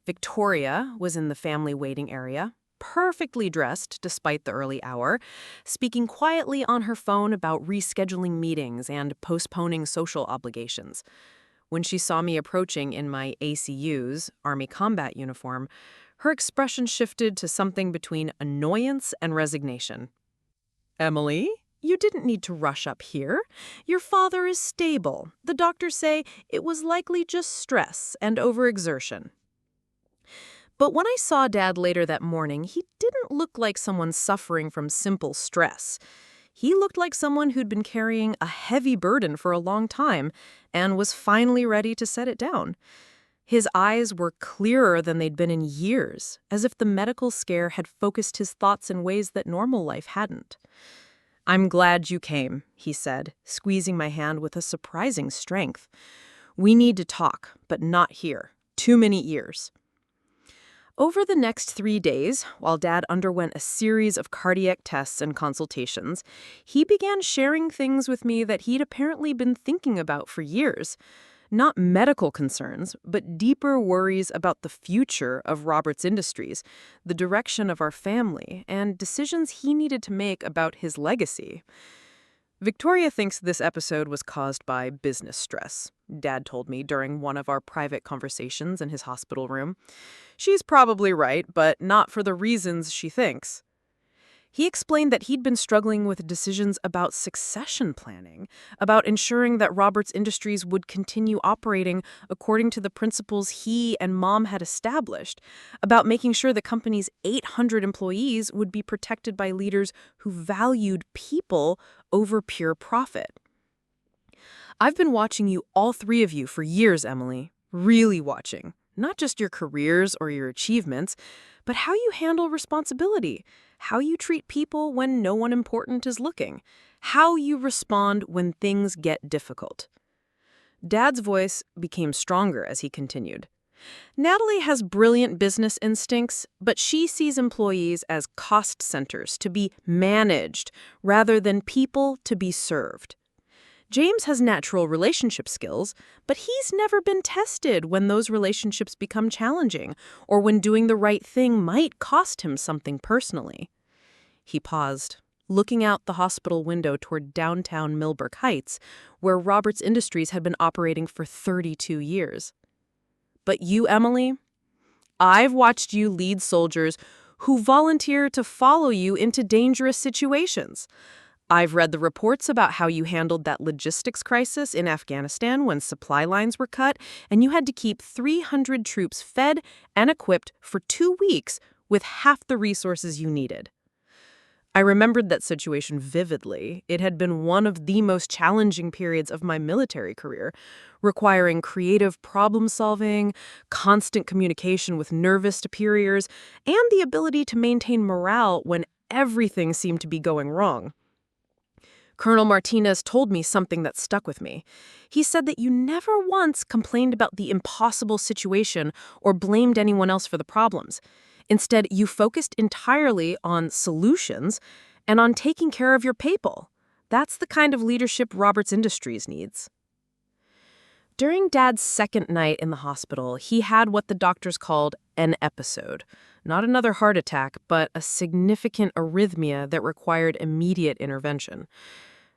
Victoria was in the family waiting area, perfectly dressed despite the early hour, speaking quietly on her phone about rescheduling meetings and postponing social obligations. When she saw me approaching in my ACU's, Army Combat uniform, her expression shifted to something between annoyance and resignation. "Emily, you didn't need to rush up here. Your father is stable. The doctors say it was likely just stress and overexertion." But when I saw Dad later that morning, he didn't look like someone suffering from simple stress. He looked like someone who'd been carrying a heavy burden for a long time and was finally ready to set it down. His eyes were clearer than they'd been in years, as if the medical scare had focused his thoughts in ways that normal life hadn't. "I'm glad you came," he said, squeezing my hand with a surprising strength. "We need to talk, but not here. Too many ears." Over the next 3 days, while Dad underwent a series of cardiac tests and consultations, he began sharing things with me that he'd apparently been thinking about for years. Not medical concerns, but deeper worries about the future of Roberts Industries, the direction of our family, and decisions he needed to make about his legacy.
Victoria thinks this episode was caused by business stress, Dad told me during one of our private conversations in his hospital room. She's probably right, but not for the reasons she thinks. He explained that he'd been struggling with decisions about succession planning, about ensuring that Roberts Industries would continue operating according to the principles he and Mom had established, about making sure the company's 800 employees would be protected by leaders who valued people over pure profit. I've been watching you, all three of you, for years, Emily. Really watching. Not just your careers or your achievements, but how you handle responsibility, how you treat people when no one important is looking, how you respond when things get difficult. Dad's voice became stronger as he continued. Natalie has brilliant business instincts, but she sees employees as cost centers to be managed rather than people to be served. James has natural relationship skills, but he's never been tested when those relationships become challenging or when doing the right thing might cost him something personally. He paused, looking out the hospital window toward downtown Millbrook Heights, where Roberts Industries had been operating for 32 years. But you, Emily, I've watched you lead soldiers who volunteer to follow you into dangerous situations. I've read the reports about how you handled that logistics crisis in Afghanistan when supply lines were cut and you had to keep 300 troops fed and equipped for 2 weeks with half the resources you needed. I remembered that situation vividly. It had been one of the most challenging periods of my military career, requiring creative problem-solving, constant communication with nervous superiors, and the ability to maintain morale when everything seemed to be going wrong. Colonel Martinez told me something that stuck with me. He said that you never once complained about the impossible situation or blamed anyone else for the problems. Instead, you focused entirely on solutions and on taking care of your people. That's the kind of leadership Roberts Industries needs. During Dad's second night in the hospital, he had what the doctors called an episode. Not another heart attack, but a significant arrhythmia that required immediate intervention.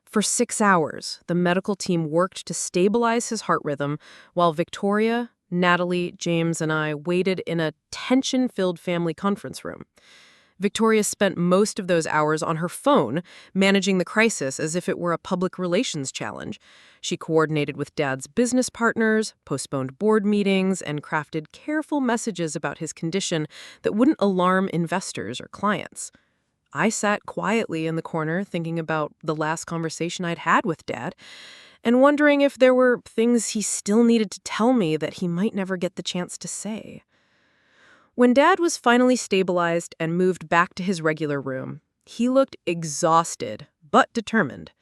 For 6 hours, the medical team worked to stabilize his heart rhythm while Victoria, Natalie, James, and I waited in a tension-filled family conference room. Victoria spent most of those hours on her phone, managing the crisis as if it were a public relations challenge. She coordinated with Dad's business partners, postponed board meetings, and crafted careful messages about his condition that wouldn't alarm investors or clients. I sat quietly in the corner thinking about the last conversation I'd had with Dad and wondering if there were things he still needed to tell me that he might never get the chance to say. When Dad was finally stabilized and moved back to his regular room, he looked exhausted but determined.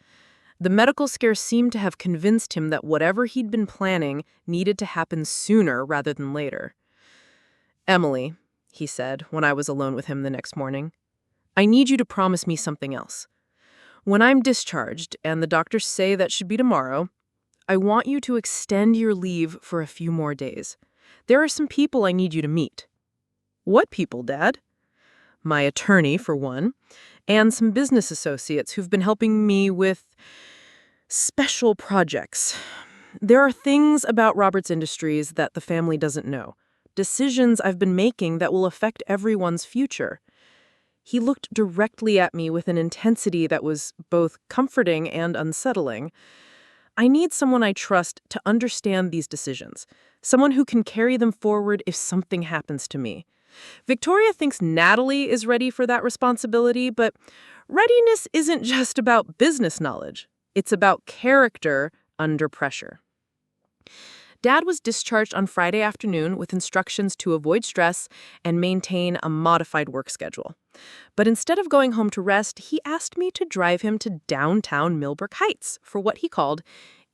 The medical scare seemed to have convinced him that whatever he'd been planning needed to happen sooner rather than later. "Emily," he said when I was alone with him the next morning, "I need you to promise me something else. When I'm discharged, and the doctors say that should be tomorrow, I want you to extend your leave for a few more days. There are some people I need you to meet." "What people, Dad?" "My attorney, for one, and some business associates who've been helping me with special projects. There are things about Roberts Industries that the family doesn't know, decisions I've been making that will affect everyone's future." He looked directly at me with an intensity that was both comforting and unsettling. "I need someone I trust to understand these decisions, someone who can carry them forward if something happens to me. Victoria thinks Natalie is ready for that responsibility, but readiness isn't just about business knowledge. It's about character under pressure." Dad was discharged on Friday afternoon with instructions to avoid stress and maintain a modified work schedule. But instead of going home to rest, he asked me to drive him to downtown Millbrook Heights for what he called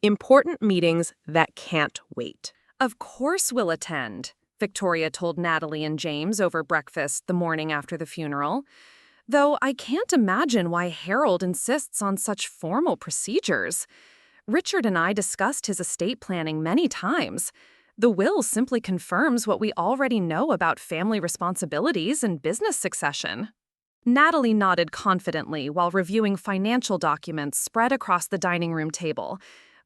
important meetings that can't wait.
Of course we'll attend, Victoria told Natalie and James over breakfast the morning after the funeral. Though I can't imagine why Harold insists on such formal procedures. Richard and I discussed his estate planning many times. The will simply confirms what we already know about family responsibilities and business succession.
Natalie nodded confidently while reviewing financial documents spread across the dining room table.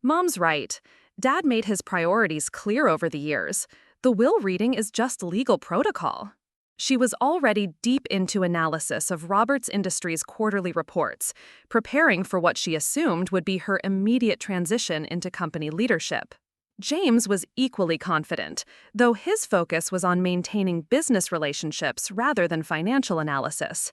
Mom's right. Dad made his priorities clear over the years. The will reading is just legal protocol. She was already deep into analysis of Roberts Industries' quarterly reports, preparing for what she assumed would be her immediate transition into company leadership. James was equally confident, though his focus was on maintaining business relationships rather than financial analysis.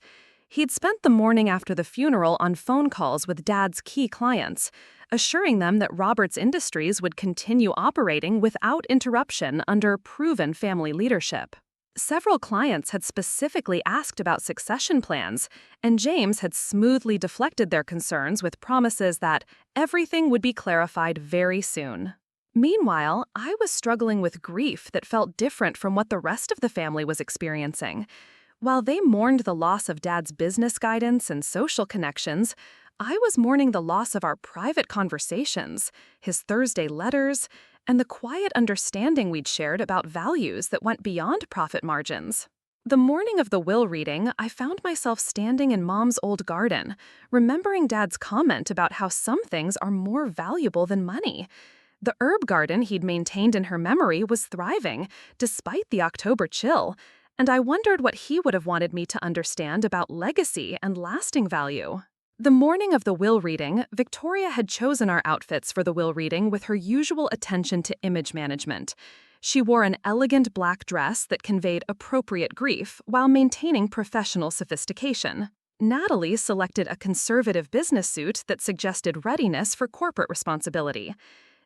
He'd spent the morning after the funeral on phone calls with Dad's key clients, assuring them that Roberts Industries would continue operating without interruption under proven family leadership. Several clients had specifically asked about succession plans, and James had smoothly deflected their concerns with promises that everything would be clarified very soon. Meanwhile, I was struggling with grief that felt different from what the rest of the family was experiencing. While they mourned the loss of Dad's business guidance and social connections, I was mourning the loss of our private conversations, his Thursday letters, and the quiet understanding we'd shared about values that went beyond profit margins. The morning of the will reading, I found myself standing in Mom's old garden, remembering Dad's comment about how some things are more valuable than money. The herb garden he'd maintained in her memory was thriving, despite the October chill, and I wondered what he would have wanted me to understand about legacy and lasting value. The morning of the will reading, Victoria had chosen our outfits for the will reading with her usual attention to image management. She wore an elegant black dress that conveyed appropriate grief while maintaining professional sophistication. Natalie selected a conservative business suit that suggested readiness for corporate responsibility.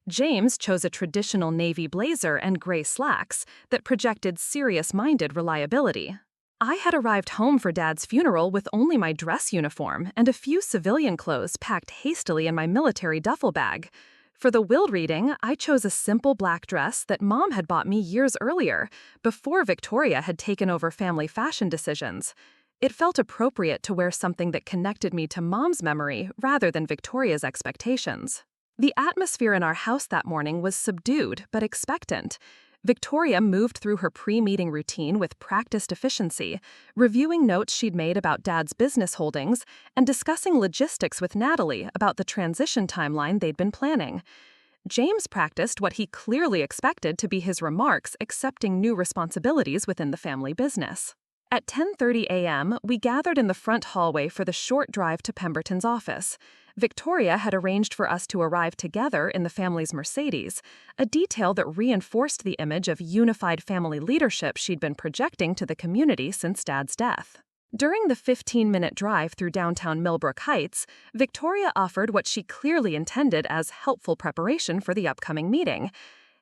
James chose a traditional navy blazer and gray slacks that projected serious-minded reliability. I had arrived home for Dad's funeral with only my dress uniform and a few civilian clothes packed hastily in my military duffel bag. For the will reading, I chose a simple black dress that Mom had bought me years earlier, before Victoria had taken over family fashion decisions. It felt appropriate to wear something that connected me to Mom's memory rather than Victoria's expectations. The atmosphere in our house that morning was subdued but expectant. Victoria moved through her pre-meeting routine with practiced efficiency, reviewing notes she'd made about Dad's business holdings and discussing logistics with Natalie about the transition timeline they'd been planning. James practiced what he clearly expected to be his remarks accepting new responsibilities within the family business. At 10:30 a.m., we gathered in the front hallway for the short drive to Pemberton's office. Victoria had arranged for us to arrive together in the family's Mercedes, a detail that reinforced the image of unified family leadership she'd been projecting to the community since Dad's death. During the 15-minute drive through downtown Millbrook Heights, Victoria offered what she clearly intended as helpful preparation for the upcoming meeting.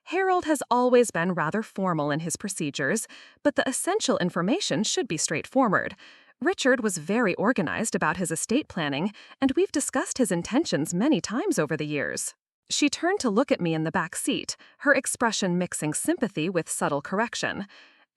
Harold has always been rather formal in his procedures, but the essential information should be straightforward. Richard was very organized about his estate planning, and we've discussed his intentions many times over the years. She turned to look at me in the back seat, her expression mixing sympathy with subtle correction.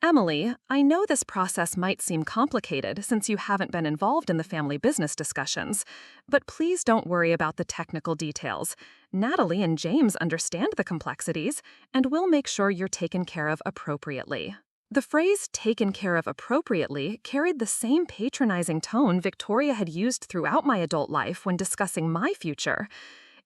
Emily, I know this process might seem complicated since you haven't been involved in the family business discussions, but please don't worry about the technical details. Natalie and James understand the complexities, and we'll make sure you're taken care of appropriately. The phrase taken care of appropriately carried the same patronizing tone Victoria had used throughout my adult life when discussing my future.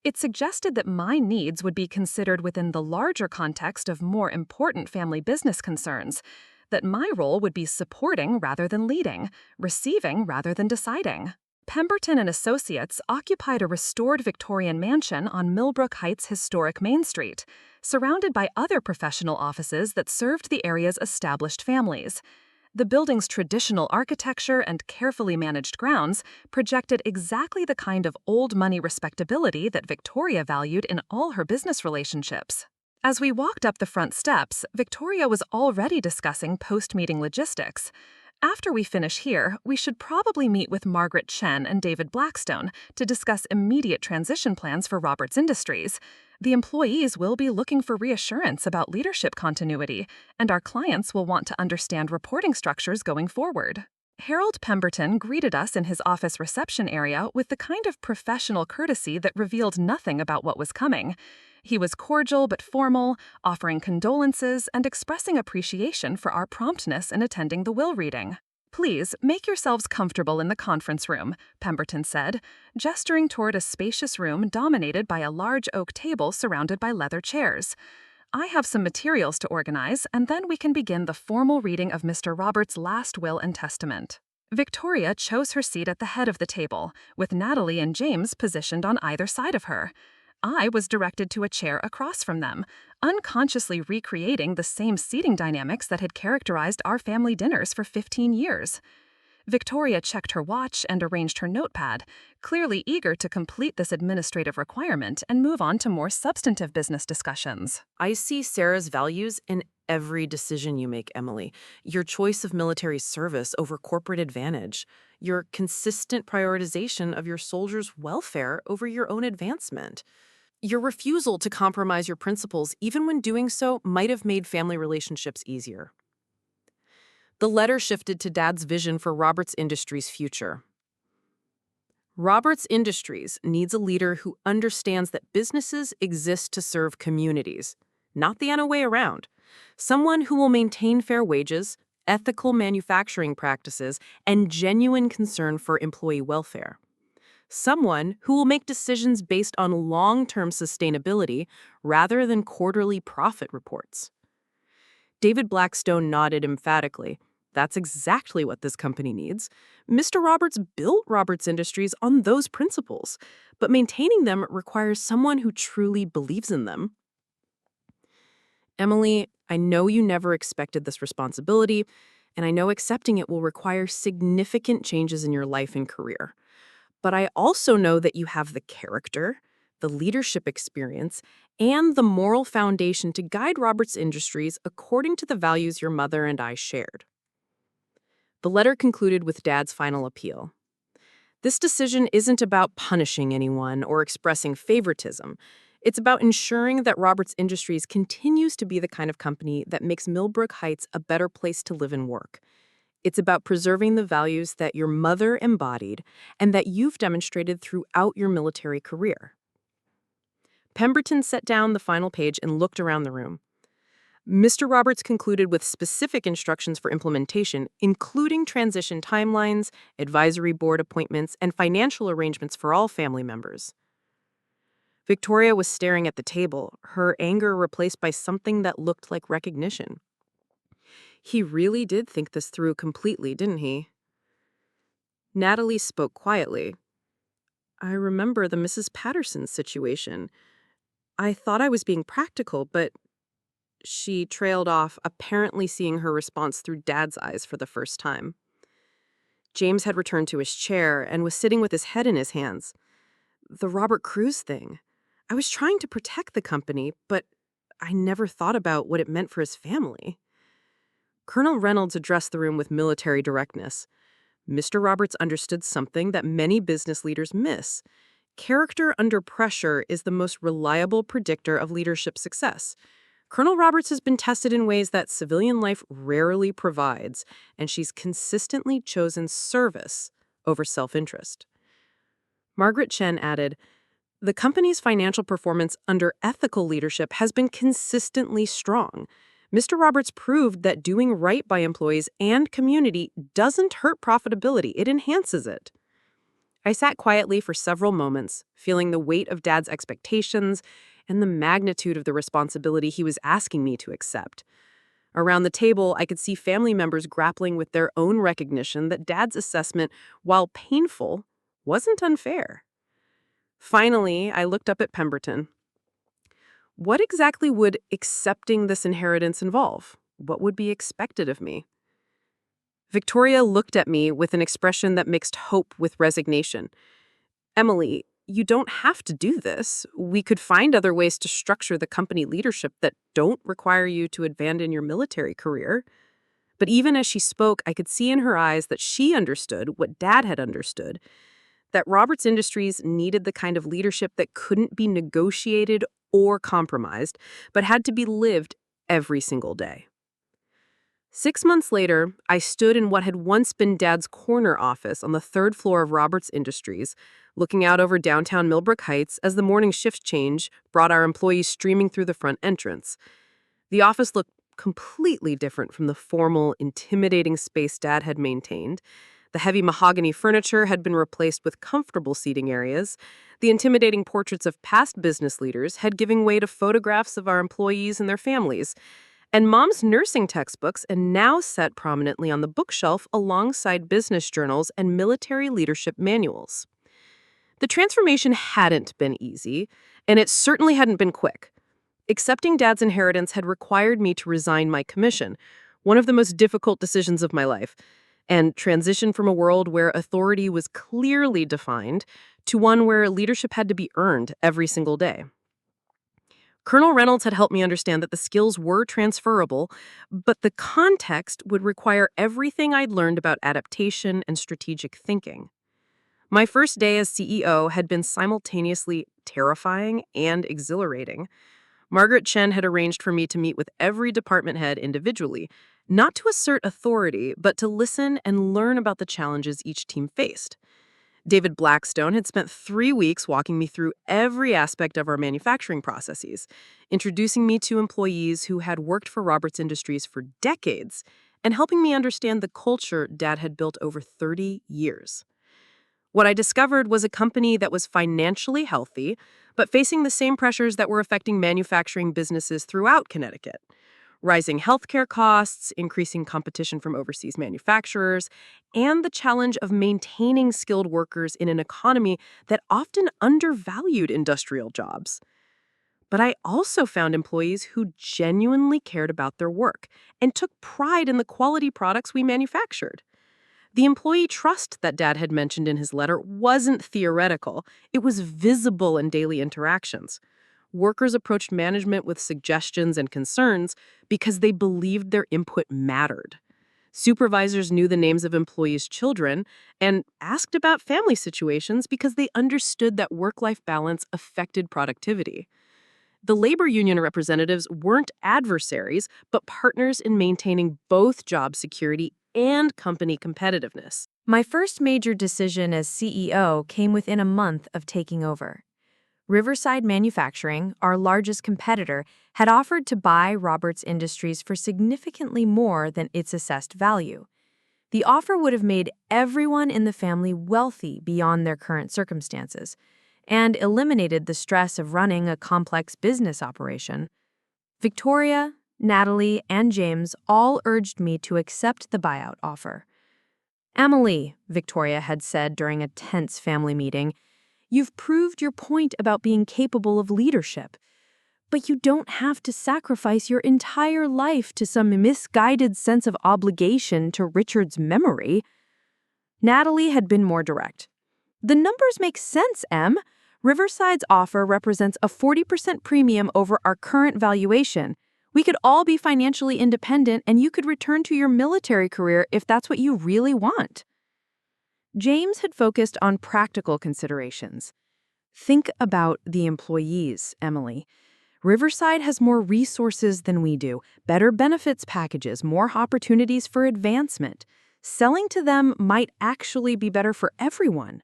It suggested that my needs would be considered within the larger context of more important family business concerns, that my role would be supporting rather than leading, receiving rather than deciding. Pemberton and Associates occupied a restored Victorian mansion on Millbrook Heights' historic Main Street, surrounded by other professional offices that served the area's established families. The building's traditional architecture and carefully managed grounds projected exactly the kind of old-money respectability that Victoria valued in all her business relationships. As we walked up the front steps, Victoria was already discussing post-meeting logistics. After we finish here, we should probably meet with Margaret Chen and David Blackstone to discuss immediate transition plans for Roberts Industries. The employees will be looking for reassurance about leadership continuity, and our clients will want to understand reporting structures going forward. Harold Pemberton greeted us in his office reception area with the kind of professional courtesy that revealed nothing about what was coming. He was cordial but formal, offering condolences and expressing appreciation for our promptness in attending the will reading.
Please make yourselves comfortable in the conference room, Pemberton said, gesturing toward a spacious room dominated by a large oak table surrounded by leather chairs. I have some materials to organize, and then we can begin the formal reading of Mr. Roberts' last will and testament. Victoria chose her seat at the head of the table, with Natalie and James positioned on either side of her. I was directed to a chair across from them, unconsciously recreating the same seating dynamics that had characterized our family dinners for 15 years. Victoria checked her watch and arranged her notepad, clearly eager to complete this administrative requirement and move on to more substantive business discussions.
I see Sarah's values in every decision you make, Emily. Your choice of military service over corporate advantage. Your consistent prioritization of your soldiers' welfare over your own advancement. Your refusal to compromise your principles, even when doing so might have made family relationships easier. The letter shifted to Dad's vision for Roberts Industries' future. Roberts Industries needs a leader who understands that businesses exist to serve communities, not the other way around. Someone who will maintain fair wages, ethical manufacturing practices, and genuine concern for employee welfare. Someone who will make decisions based on long-term sustainability rather than quarterly profit reports. David Blackstone nodded emphatically. That's exactly what this company needs. Mr. Roberts built Roberts Industries on those principles, but maintaining them requires someone who truly believes in them. Emily, I know you never expected this responsibility, and I know accepting it will require significant changes in your life and career. But I also know that you have the character, the leadership experience, and the moral foundation to guide Roberts Industries according to the values your mother and I shared. The letter concluded with Dad's final appeal. This decision isn't about punishing anyone or expressing favoritism. It's about ensuring that Roberts Industries continues to be the kind of company that makes Millbrook Heights a better place to live and work. It's about preserving the values that your mother embodied and that you've demonstrated throughout your military career. Pemberton set down the final page and looked around the room. Mr. Roberts concluded with specific instructions for implementation, including transition timelines, advisory board appointments, and financial arrangements for all family members. Victoria was staring at the table, her anger replaced by something that looked like recognition. He really did think this through completely, didn't he? Natalie spoke quietly. I remember the Mrs. Patterson situation. I thought I was being practical, but... She trailed off, apparently seeing her response through Dad's eyes for the first time. James had returned to his chair and was sitting with his head in his hands. The Robert Cruz thing. I was trying to protect the company, but I never thought about what it meant for his family. Colonel Reynolds addressed the room with military directness. Mr. Roberts understood something that many business leaders miss. Character under pressure is the most reliable predictor of leadership success. Colonel Roberts has been tested in ways that civilian life rarely provides, and she's consistently chosen service over self-interest. Margaret Chen added, the company's financial performance under ethical leadership has been consistently strong. Mr. Roberts proved that doing right by employees and community doesn't hurt profitability, it enhances it. I sat quietly for several moments, feeling the weight of Dad's expectations and the magnitude of the responsibility he was asking me to accept. Around the table, I could see family members grappling with their own recognition that Dad's assessment, while painful, wasn't unfair. Finally, I looked up at Pemberton. What exactly would accepting this inheritance involve? What would be expected of me? Victoria looked at me with an expression that mixed hope with resignation. Emily, you don't have to do this. We could find other ways to structure the company leadership that don't require you to abandon your military career. But even as she spoke, I could see in her eyes that she understood what Dad had understood, that Roberts Industries needed the kind of leadership that couldn't be negotiated or compromised, but had to be lived every single day. 6 months later, I stood in what had once been Dad's corner office on the 3rd floor of Roberts Industries, looking out over downtown Millbrook Heights as the morning shift change brought our employees streaming through the front entrance. The office looked completely different from the formal, intimidating space Dad had maintained. The heavy mahogany furniture had been replaced with comfortable seating areas. The intimidating portraits of past business leaders had given way to photographs of our employees and their families. And Mom's nursing textbooks are now set prominently on the bookshelf alongside business journals and military leadership manuals. The transformation hadn't been easy, and it certainly hadn't been quick. Accepting Dad's inheritance had required me to resign my commission, one of the most difficult decisions of my life, and transition from a world where authority was clearly defined to one where leadership had to be earned every single day. Colonel Reynolds had helped me understand that the skills were transferable, but the context would require everything I'd learned about adaptation and strategic thinking. My first day as CEO had been simultaneously terrifying and exhilarating. Margaret Chen had arranged for me to meet with every department head individually, not to assert authority, but to listen and learn about the challenges each team faced. David Blackstone had spent 3 weeks walking me through every aspect of our manufacturing processes, introducing me to employees who had worked for Roberts Industries for decades, and helping me understand the culture Dad had built over 30 years. What I discovered was a company that was financially healthy, but facing the same pressures that were affecting manufacturing businesses throughout Connecticut. Rising healthcare costs, increasing competition from overseas manufacturers, and the challenge of maintaining skilled workers in an economy that often undervalued industrial jobs. But I also found employees who genuinely cared about their work and took pride in the quality products we manufactured. The employee trust that Dad had mentioned in his letter wasn't theoretical. It was visible in daily interactions. Workers approached management with suggestions and concerns because they believed their input mattered. Supervisors knew the names of employees' children and asked about family situations because they understood that work-life balance affected productivity. The labor union representatives weren't adversaries, but partners in maintaining both job security and company competitiveness.
My first major decision as CEO came within a month of taking over. Riverside Manufacturing, our largest competitor, had offered to buy Roberts Industries for significantly more than its assessed value. The offer would have made everyone in the family wealthy beyond their current circumstances and eliminated the stress of running a complex business operation. Victoria, Natalie, and James all urged me to accept the buyout offer. "Emily," Victoria had said during a tense family meeting, "you've proved your point about being capable of leadership, but you don't have to sacrifice your entire life to some misguided sense of obligation to Richard's memory." Natalie had been more direct. "The numbers make sense, Em. Riverside's offer represents a 40% premium over our current valuation. We could all be financially independent and you could return to your military career if that's what you really want." James had focused on practical considerations. "Think about the employees, Emily. Riverside has more resources than we do, better benefits packages, more opportunities for advancement. Selling to them might actually be better for everyone."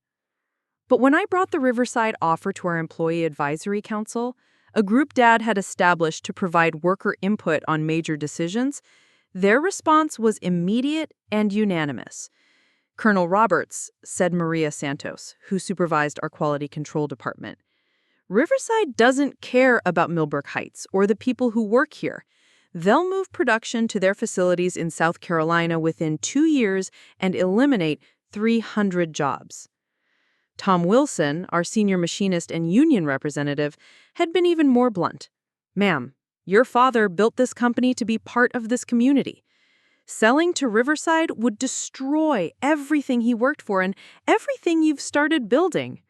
But when I brought the Riverside offer to our Employee Advisory Council, a group Dad had established to provide worker input on major decisions, their response was immediate and unanimous. "Colonel Roberts," said Maria Santos, who supervised our quality control department, "Riverside doesn't care about Millbrook Heights or the people who work here. They'll move production to their facilities in South Carolina within 2 years and eliminate 300 jobs. Tom Wilson, our senior machinist and union representative, had been even more blunt. "Ma'am, your father built this company to be part of this community. Selling to Riverside would destroy everything he worked for and everything you've started building."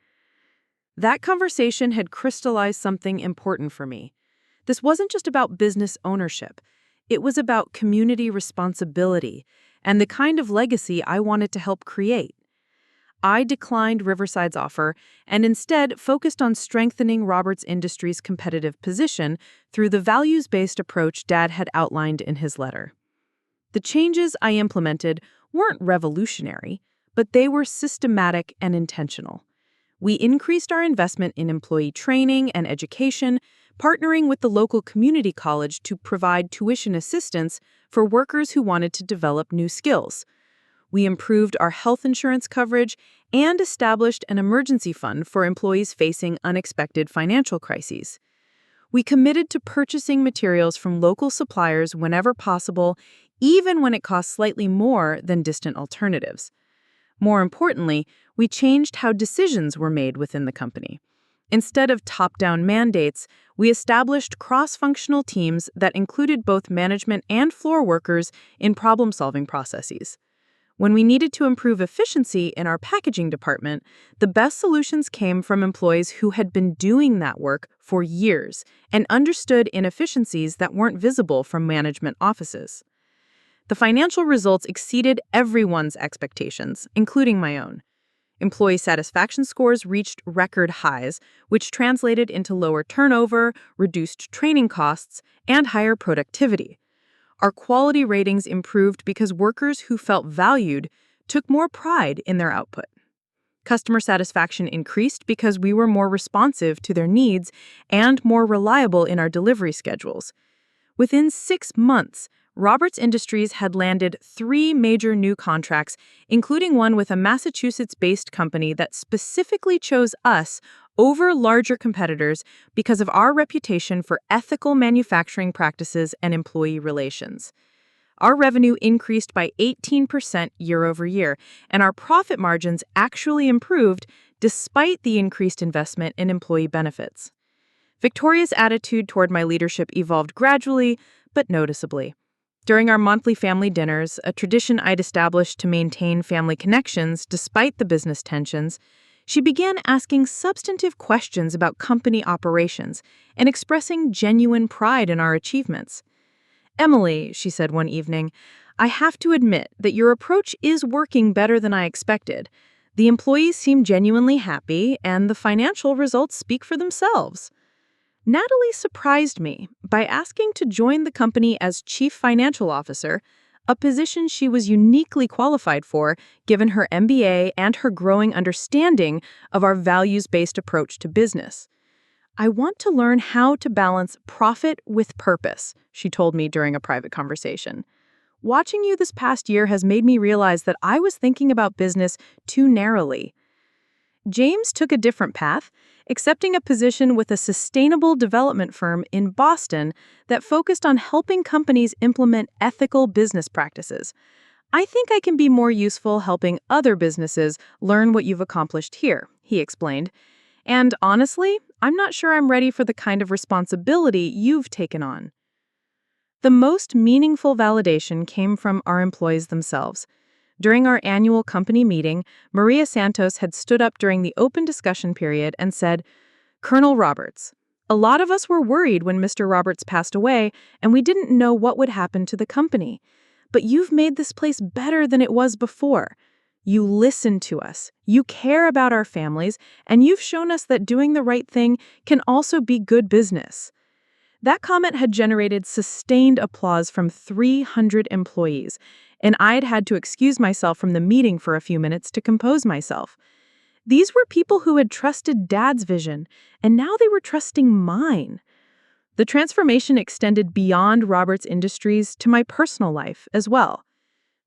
That conversation had crystallized something important for me. This wasn't just about business ownership. It was about community responsibility and the kind of legacy I wanted to help create. I declined Riverside's offer and instead focused on strengthening Roberts Industries' competitive position through the values-based approach Dad had outlined in his letter. The changes I implemented weren't revolutionary, but they were systematic and intentional. We increased our investment in employee training and education,
partnering with the local community college to provide tuition assistance for workers who wanted to develop new skills. We improved our health insurance coverage and established an emergency fund for employees facing unexpected financial crises. We committed to purchasing materials from local suppliers whenever possible, even when it cost slightly more than distant alternatives. More importantly, we changed how decisions were made within the company. Instead of top-down mandates, we established cross-functional teams that included both management and floor workers in problem-solving processes. When we needed to improve efficiency in our packaging department, the best solutions came from employees who had been doing that work for years and understood inefficiencies that weren't visible from management offices. The financial results exceeded everyone's expectations, including my own. Employee satisfaction scores reached record highs, which translated into lower turnover, reduced training costs, and higher productivity. Our quality ratings improved because workers who felt valued took more pride in their output. Customer satisfaction increased because we were more responsive to their needs and more reliable in our delivery schedules. Within 6 months, Roberts Industries had landed 3 major new contracts, including one with a Massachusetts-based company that specifically chose us over larger competitors because of our reputation for ethical manufacturing practices and employee relations. Our revenue increased by 18% year over year, and our profit margins actually improved despite the increased investment in employee benefits. Victoria's attitude toward my leadership evolved gradually, but noticeably. During our monthly family dinners, a tradition I'd established to maintain family connections despite the business tensions, she began asking substantive questions about company operations and expressing genuine pride in our achievements. "Emily," she said one evening, "I have to admit that your approach is working better than I expected. The employees seem genuinely happy, and the financial results speak for themselves." Natalie surprised me by asking to join the company as Chief Financial Officer, a position she was uniquely qualified for given her MBA and her growing understanding of our values-based approach to business. "I want to learn how to balance profit with purpose," she told me during a private conversation. "Watching you this past year has made me realize that I was thinking about business too narrowly." James took a different path, accepting a position with a sustainable development firm in Boston that focused on helping companies implement ethical business practices. "I think I can be more useful helping other businesses learn what you've accomplished here," he explained. "And honestly, I'm not sure I'm ready for the kind of responsibility you've taken on." The most meaningful validation came from our employees themselves. During our annual company meeting, Maria Santos had stood up during the open discussion period and said, "Colonel Roberts, a lot of us were worried when Mr. Roberts passed away, and we didn't know what would happen to the company. But you've made this place better than it was before. You listen to us, you care about our families, and you've shown us that doing the right thing can also be good business." That comment had generated sustained applause from 300 employees, and I'd had to excuse myself from the meeting for a few minutes to compose myself. These were people who had trusted Dad's vision, and now they were trusting mine. The transformation extended beyond Roberts Industries to my personal life as well.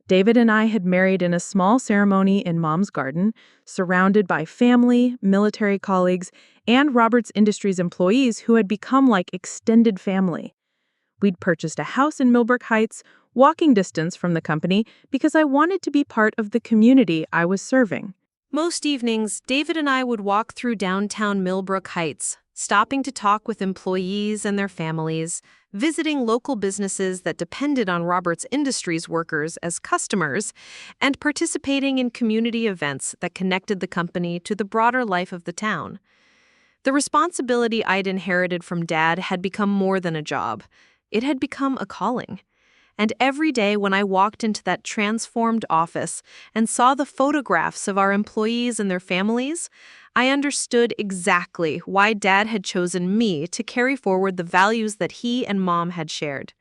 David and I had married in a small ceremony in Mom's garden, surrounded by family, military colleagues, and Roberts Industries employees who had become like extended family. We'd purchased a house in Millbrook Heights, walking distance from the company, because I wanted to be part of the community I was serving.
Most evenings, David and I would walk through downtown Millbrook Heights, stopping to talk with employees and their families, visiting local businesses that depended on Roberts Industries workers as customers, and participating in community events that connected the company to the broader life of the town. The responsibility I'd inherited from Dad had become more than a job. It had become a calling. And every day when I walked into that transformed office and saw the photographs of our employees and their families, I understood exactly why Dad had chosen me to carry forward the values that he and Mom had shared.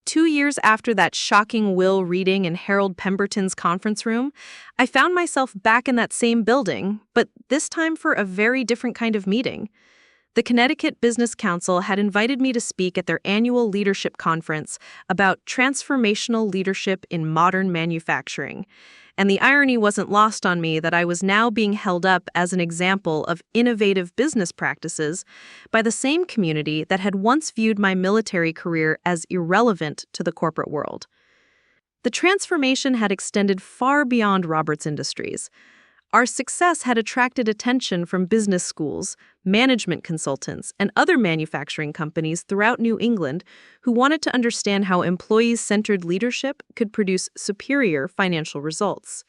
2 years after that shocking will reading in Harold Pemberton's conference room, I found myself back in that same building, but this time for a very different kind of meeting.
The Connecticut Business Council had invited me to speak at their annual leadership conference about transformational leadership in modern manufacturing. And the irony wasn't lost on me that I was now being held up as an example of innovative business practices by the same community that had once viewed my military career as irrelevant to the corporate world. The transformation had extended far beyond Roberts Industries. Our success had attracted attention from business schools, management consultants, and other manufacturing companies throughout New England who wanted to understand how employee-centered leadership could produce superior financial results.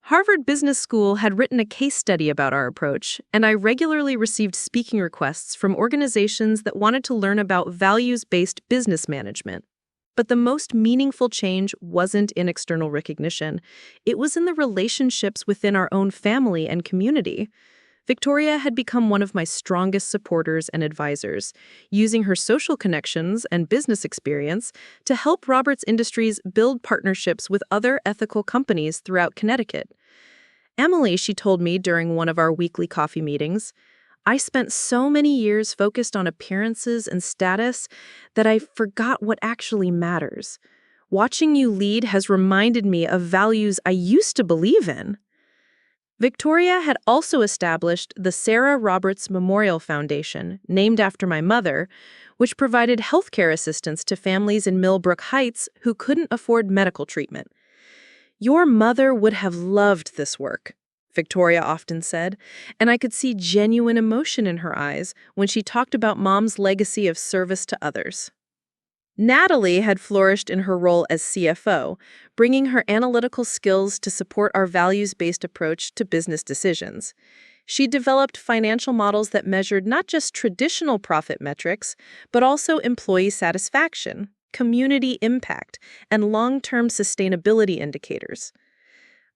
Harvard Business School had written a case study about our approach, and I regularly received speaking requests from organizations that wanted to learn about values-based business management. But the most meaningful change wasn't in external recognition. It was in the relationships within our own family and community. Victoria had become one of my strongest supporters and advisors, using her social connections and business experience to help Roberts Industries build partnerships with other ethical companies throughout Connecticut. Emily, she told me during one of our weekly coffee meetings, I spent so many years focused on appearances and status that I forgot what actually matters. Watching you lead has reminded me of values I used to believe in. Victoria had also established the Sarah Roberts Memorial Foundation, named after my mother, which provided healthcare assistance to families in Millbrook Heights who couldn't afford medical treatment. Your mother would have loved this work, Victoria often said, and I could see genuine emotion in her eyes when she talked about Mom's legacy of service to others. Natalie had flourished in her role as CFO, bringing her analytical skills to support our values-based approach to business decisions. She developed financial models that measured not just traditional profit metrics, but also employee satisfaction, community impact, and long-term sustainability indicators.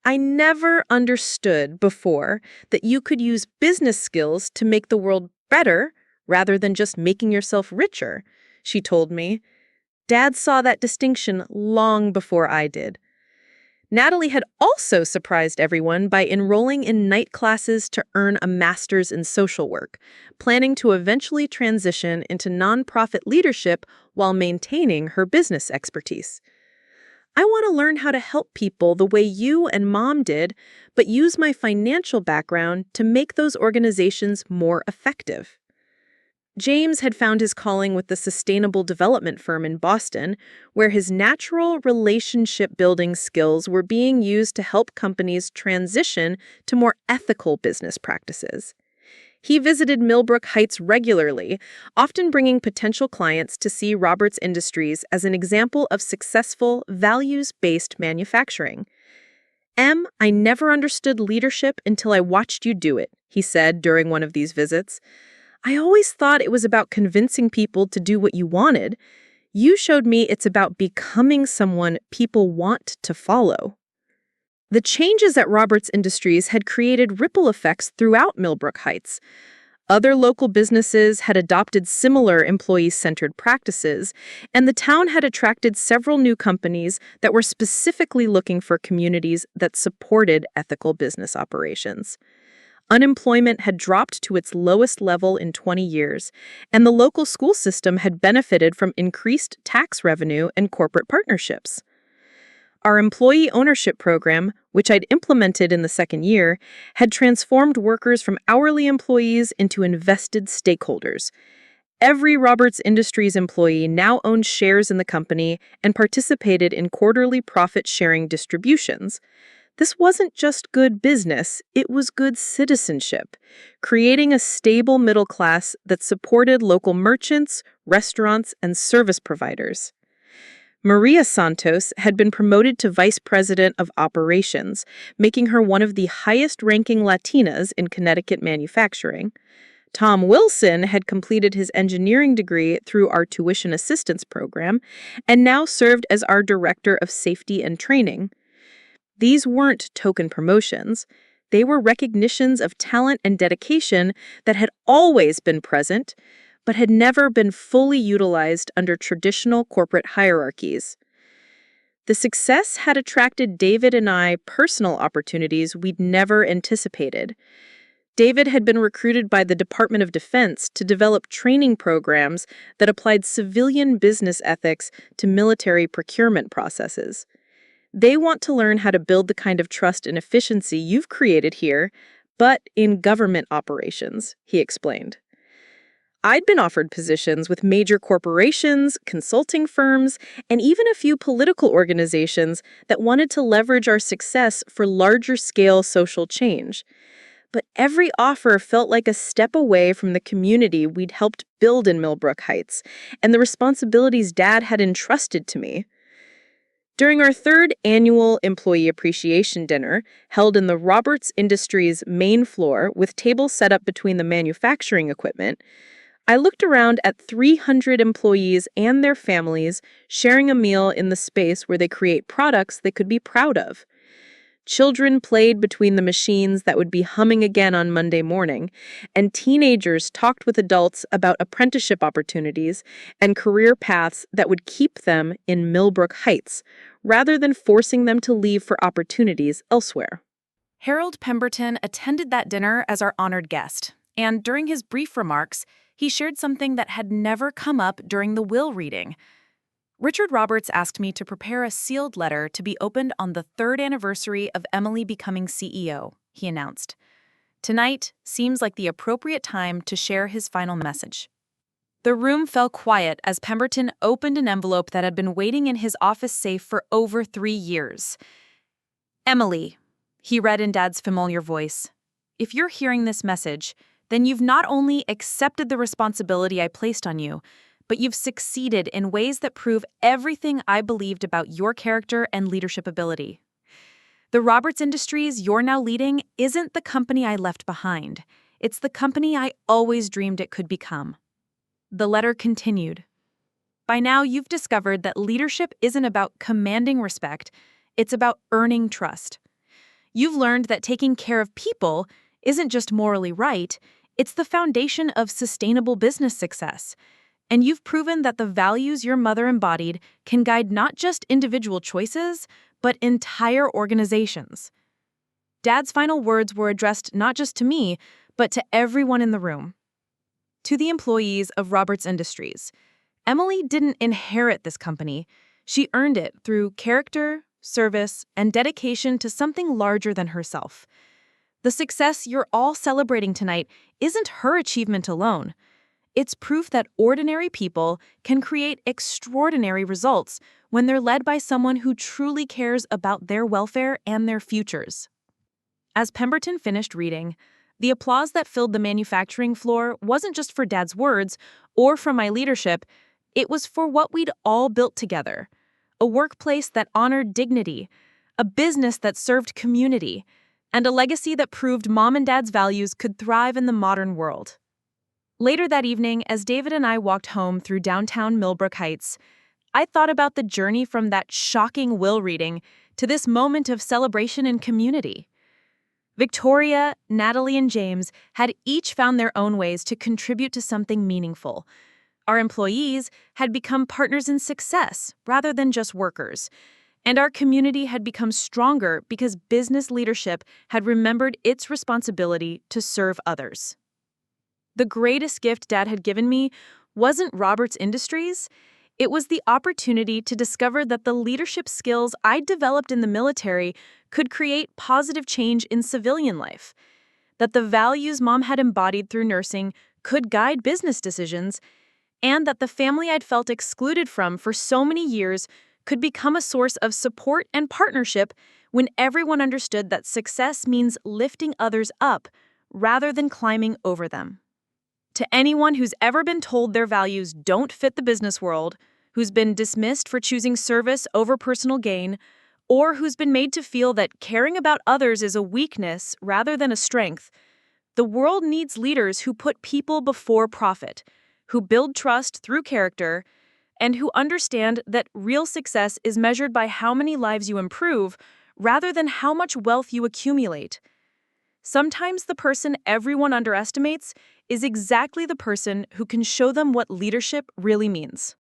I never understood before that you could use business skills to make the world better rather than just making yourself richer, she told me. Dad saw that distinction long before I did. Natalie had also surprised everyone by enrolling in night classes to earn a master's in social work, planning to eventually transition into nonprofit leadership while maintaining her business expertise. I want to learn how to help people the way you and Mom did, but use my financial background to make those organizations more effective. James had found his calling with the sustainable development firm in Boston, where his natural relationship-building skills were being used to help companies transition to more ethical business practices. He visited Millbrook Heights regularly, often bringing potential clients to see Roberts Industries as an example of successful, values-based manufacturing. I never understood leadership until I watched you do it, he said during one of these visits. I always thought it was about convincing people to do what you wanted. You showed me it's about becoming someone people want to follow. The changes at Roberts Industries had created ripple effects throughout Millbrook Heights. Other local businesses had adopted similar employee-centered practices, and the town had attracted several new companies that were specifically looking for communities that supported ethical business operations. Unemployment had dropped to its lowest level in 20 years, and the local school system had benefited from increased tax revenue and corporate partnerships. Our employee ownership program, which I'd implemented in the second year, had transformed workers from hourly employees into invested stakeholders. Every Roberts Industries employee now owned shares in the company and participated in quarterly profit-sharing distributions. This wasn't just good business, it was good citizenship, creating a stable middle class that supported local merchants, restaurants, and service providers. Maria Santos had been promoted to Vice President of Operations, making her one of the highest-ranking Latinas in Connecticut manufacturing. Tom Wilson had completed his engineering degree through our tuition assistance program and now served as our Director of Safety and Training. These weren't token promotions. They were recognitions of talent and dedication that had always been present, but had never been fully utilized under traditional corporate hierarchies. The success had attracted David and I personal opportunities we'd never anticipated. David had been recruited by the Department of Defense to develop training programs that applied civilian business ethics to military procurement processes. They want to learn how to build the kind of trust and efficiency you've created here, but in government operations, he explained. I'd been offered positions with major corporations, consulting firms, and even a few political organizations that wanted to leverage our success for larger-scale social change. But every offer felt like a step away from the community we'd helped build in Millbrook Heights and the responsibilities Dad had entrusted to me. During our third annual Employee Appreciation Dinner, held in the Roberts Industries main floor with tables set up between the manufacturing equipment, I looked around at 300 employees and their families sharing a meal in the space where they create products they could be proud of. Children played between the machines that would be humming again on Monday morning, and teenagers talked with adults about apprenticeship opportunities and career paths that would keep them in Millbrook Heights, rather than forcing them to leave for opportunities elsewhere.
Harold Pemberton attended that dinner as our honored guest, and during his brief remarks, he shared something that had never come up during the will reading. Richard Roberts asked me to prepare a sealed letter to be opened on the 3rd anniversary of Emily becoming CEO, he announced. Tonight seems like the appropriate time to share his final message. The room fell quiet as Pemberton opened an envelope that had been waiting in his office safe for over 3 years. Emily, he read in Dad's familiar voice, if you're hearing this message, then you've not only accepted the responsibility I placed on you, but you've succeeded in ways that prove everything I believed about your character and leadership ability. The Roberts Industries you're now leading isn't the company I left behind. It's the company I always dreamed it could become. The letter continued. By now, you've discovered that leadership isn't about commanding respect, it's about earning trust. You've learned that taking care of people isn't just morally right, it's the foundation of sustainable business success. And you've proven that the values your mother embodied can guide not just individual choices, but entire organizations. Dad's final words were addressed not just to me, but to everyone in the room. To the employees of Roberts Industries, Emily didn't inherit this company. She earned it through character, service, and dedication to something larger than herself. The success you're all celebrating tonight isn't her achievement alone. It's proof that ordinary people can create extraordinary results when they're led by someone who truly cares about their welfare and their futures. As Pemberton finished reading, the applause that filled the manufacturing floor wasn't just for Dad's words or from my leadership, it was for what we'd all built together. A workplace that honored dignity, a business that served community, and a legacy that proved Mom and Dad's values could thrive in the modern world. Later that evening, as David and I walked home through downtown Millbrook Heights, I thought about the journey from that shocking will reading to this moment of celebration and community. Victoria, Natalie, and James had each found their own ways to contribute to something meaningful. Our employees had become partners in success rather than just workers. And our community had become stronger because business leadership had remembered its responsibility to serve others. The greatest gift Dad had given me wasn't Roberts Industries. It was the opportunity to discover that the leadership skills I'd developed in the military could create positive change in civilian life, that the values Mom had embodied through nursing could guide business decisions, and that the family I'd felt excluded from for so many years could become a source of support and partnership when everyone understood that success means lifting others up rather than climbing over them. To anyone who's ever been told their values don't fit the business world, who's been dismissed for choosing service over personal gain, or who's been made to feel that caring about others is a weakness rather than a strength, the world needs leaders who put people before profit, who build trust through character, and who understand that real success is measured by how many lives you improve rather than how much wealth you accumulate. Sometimes the person everyone underestimates is exactly the person who can show them what leadership really means.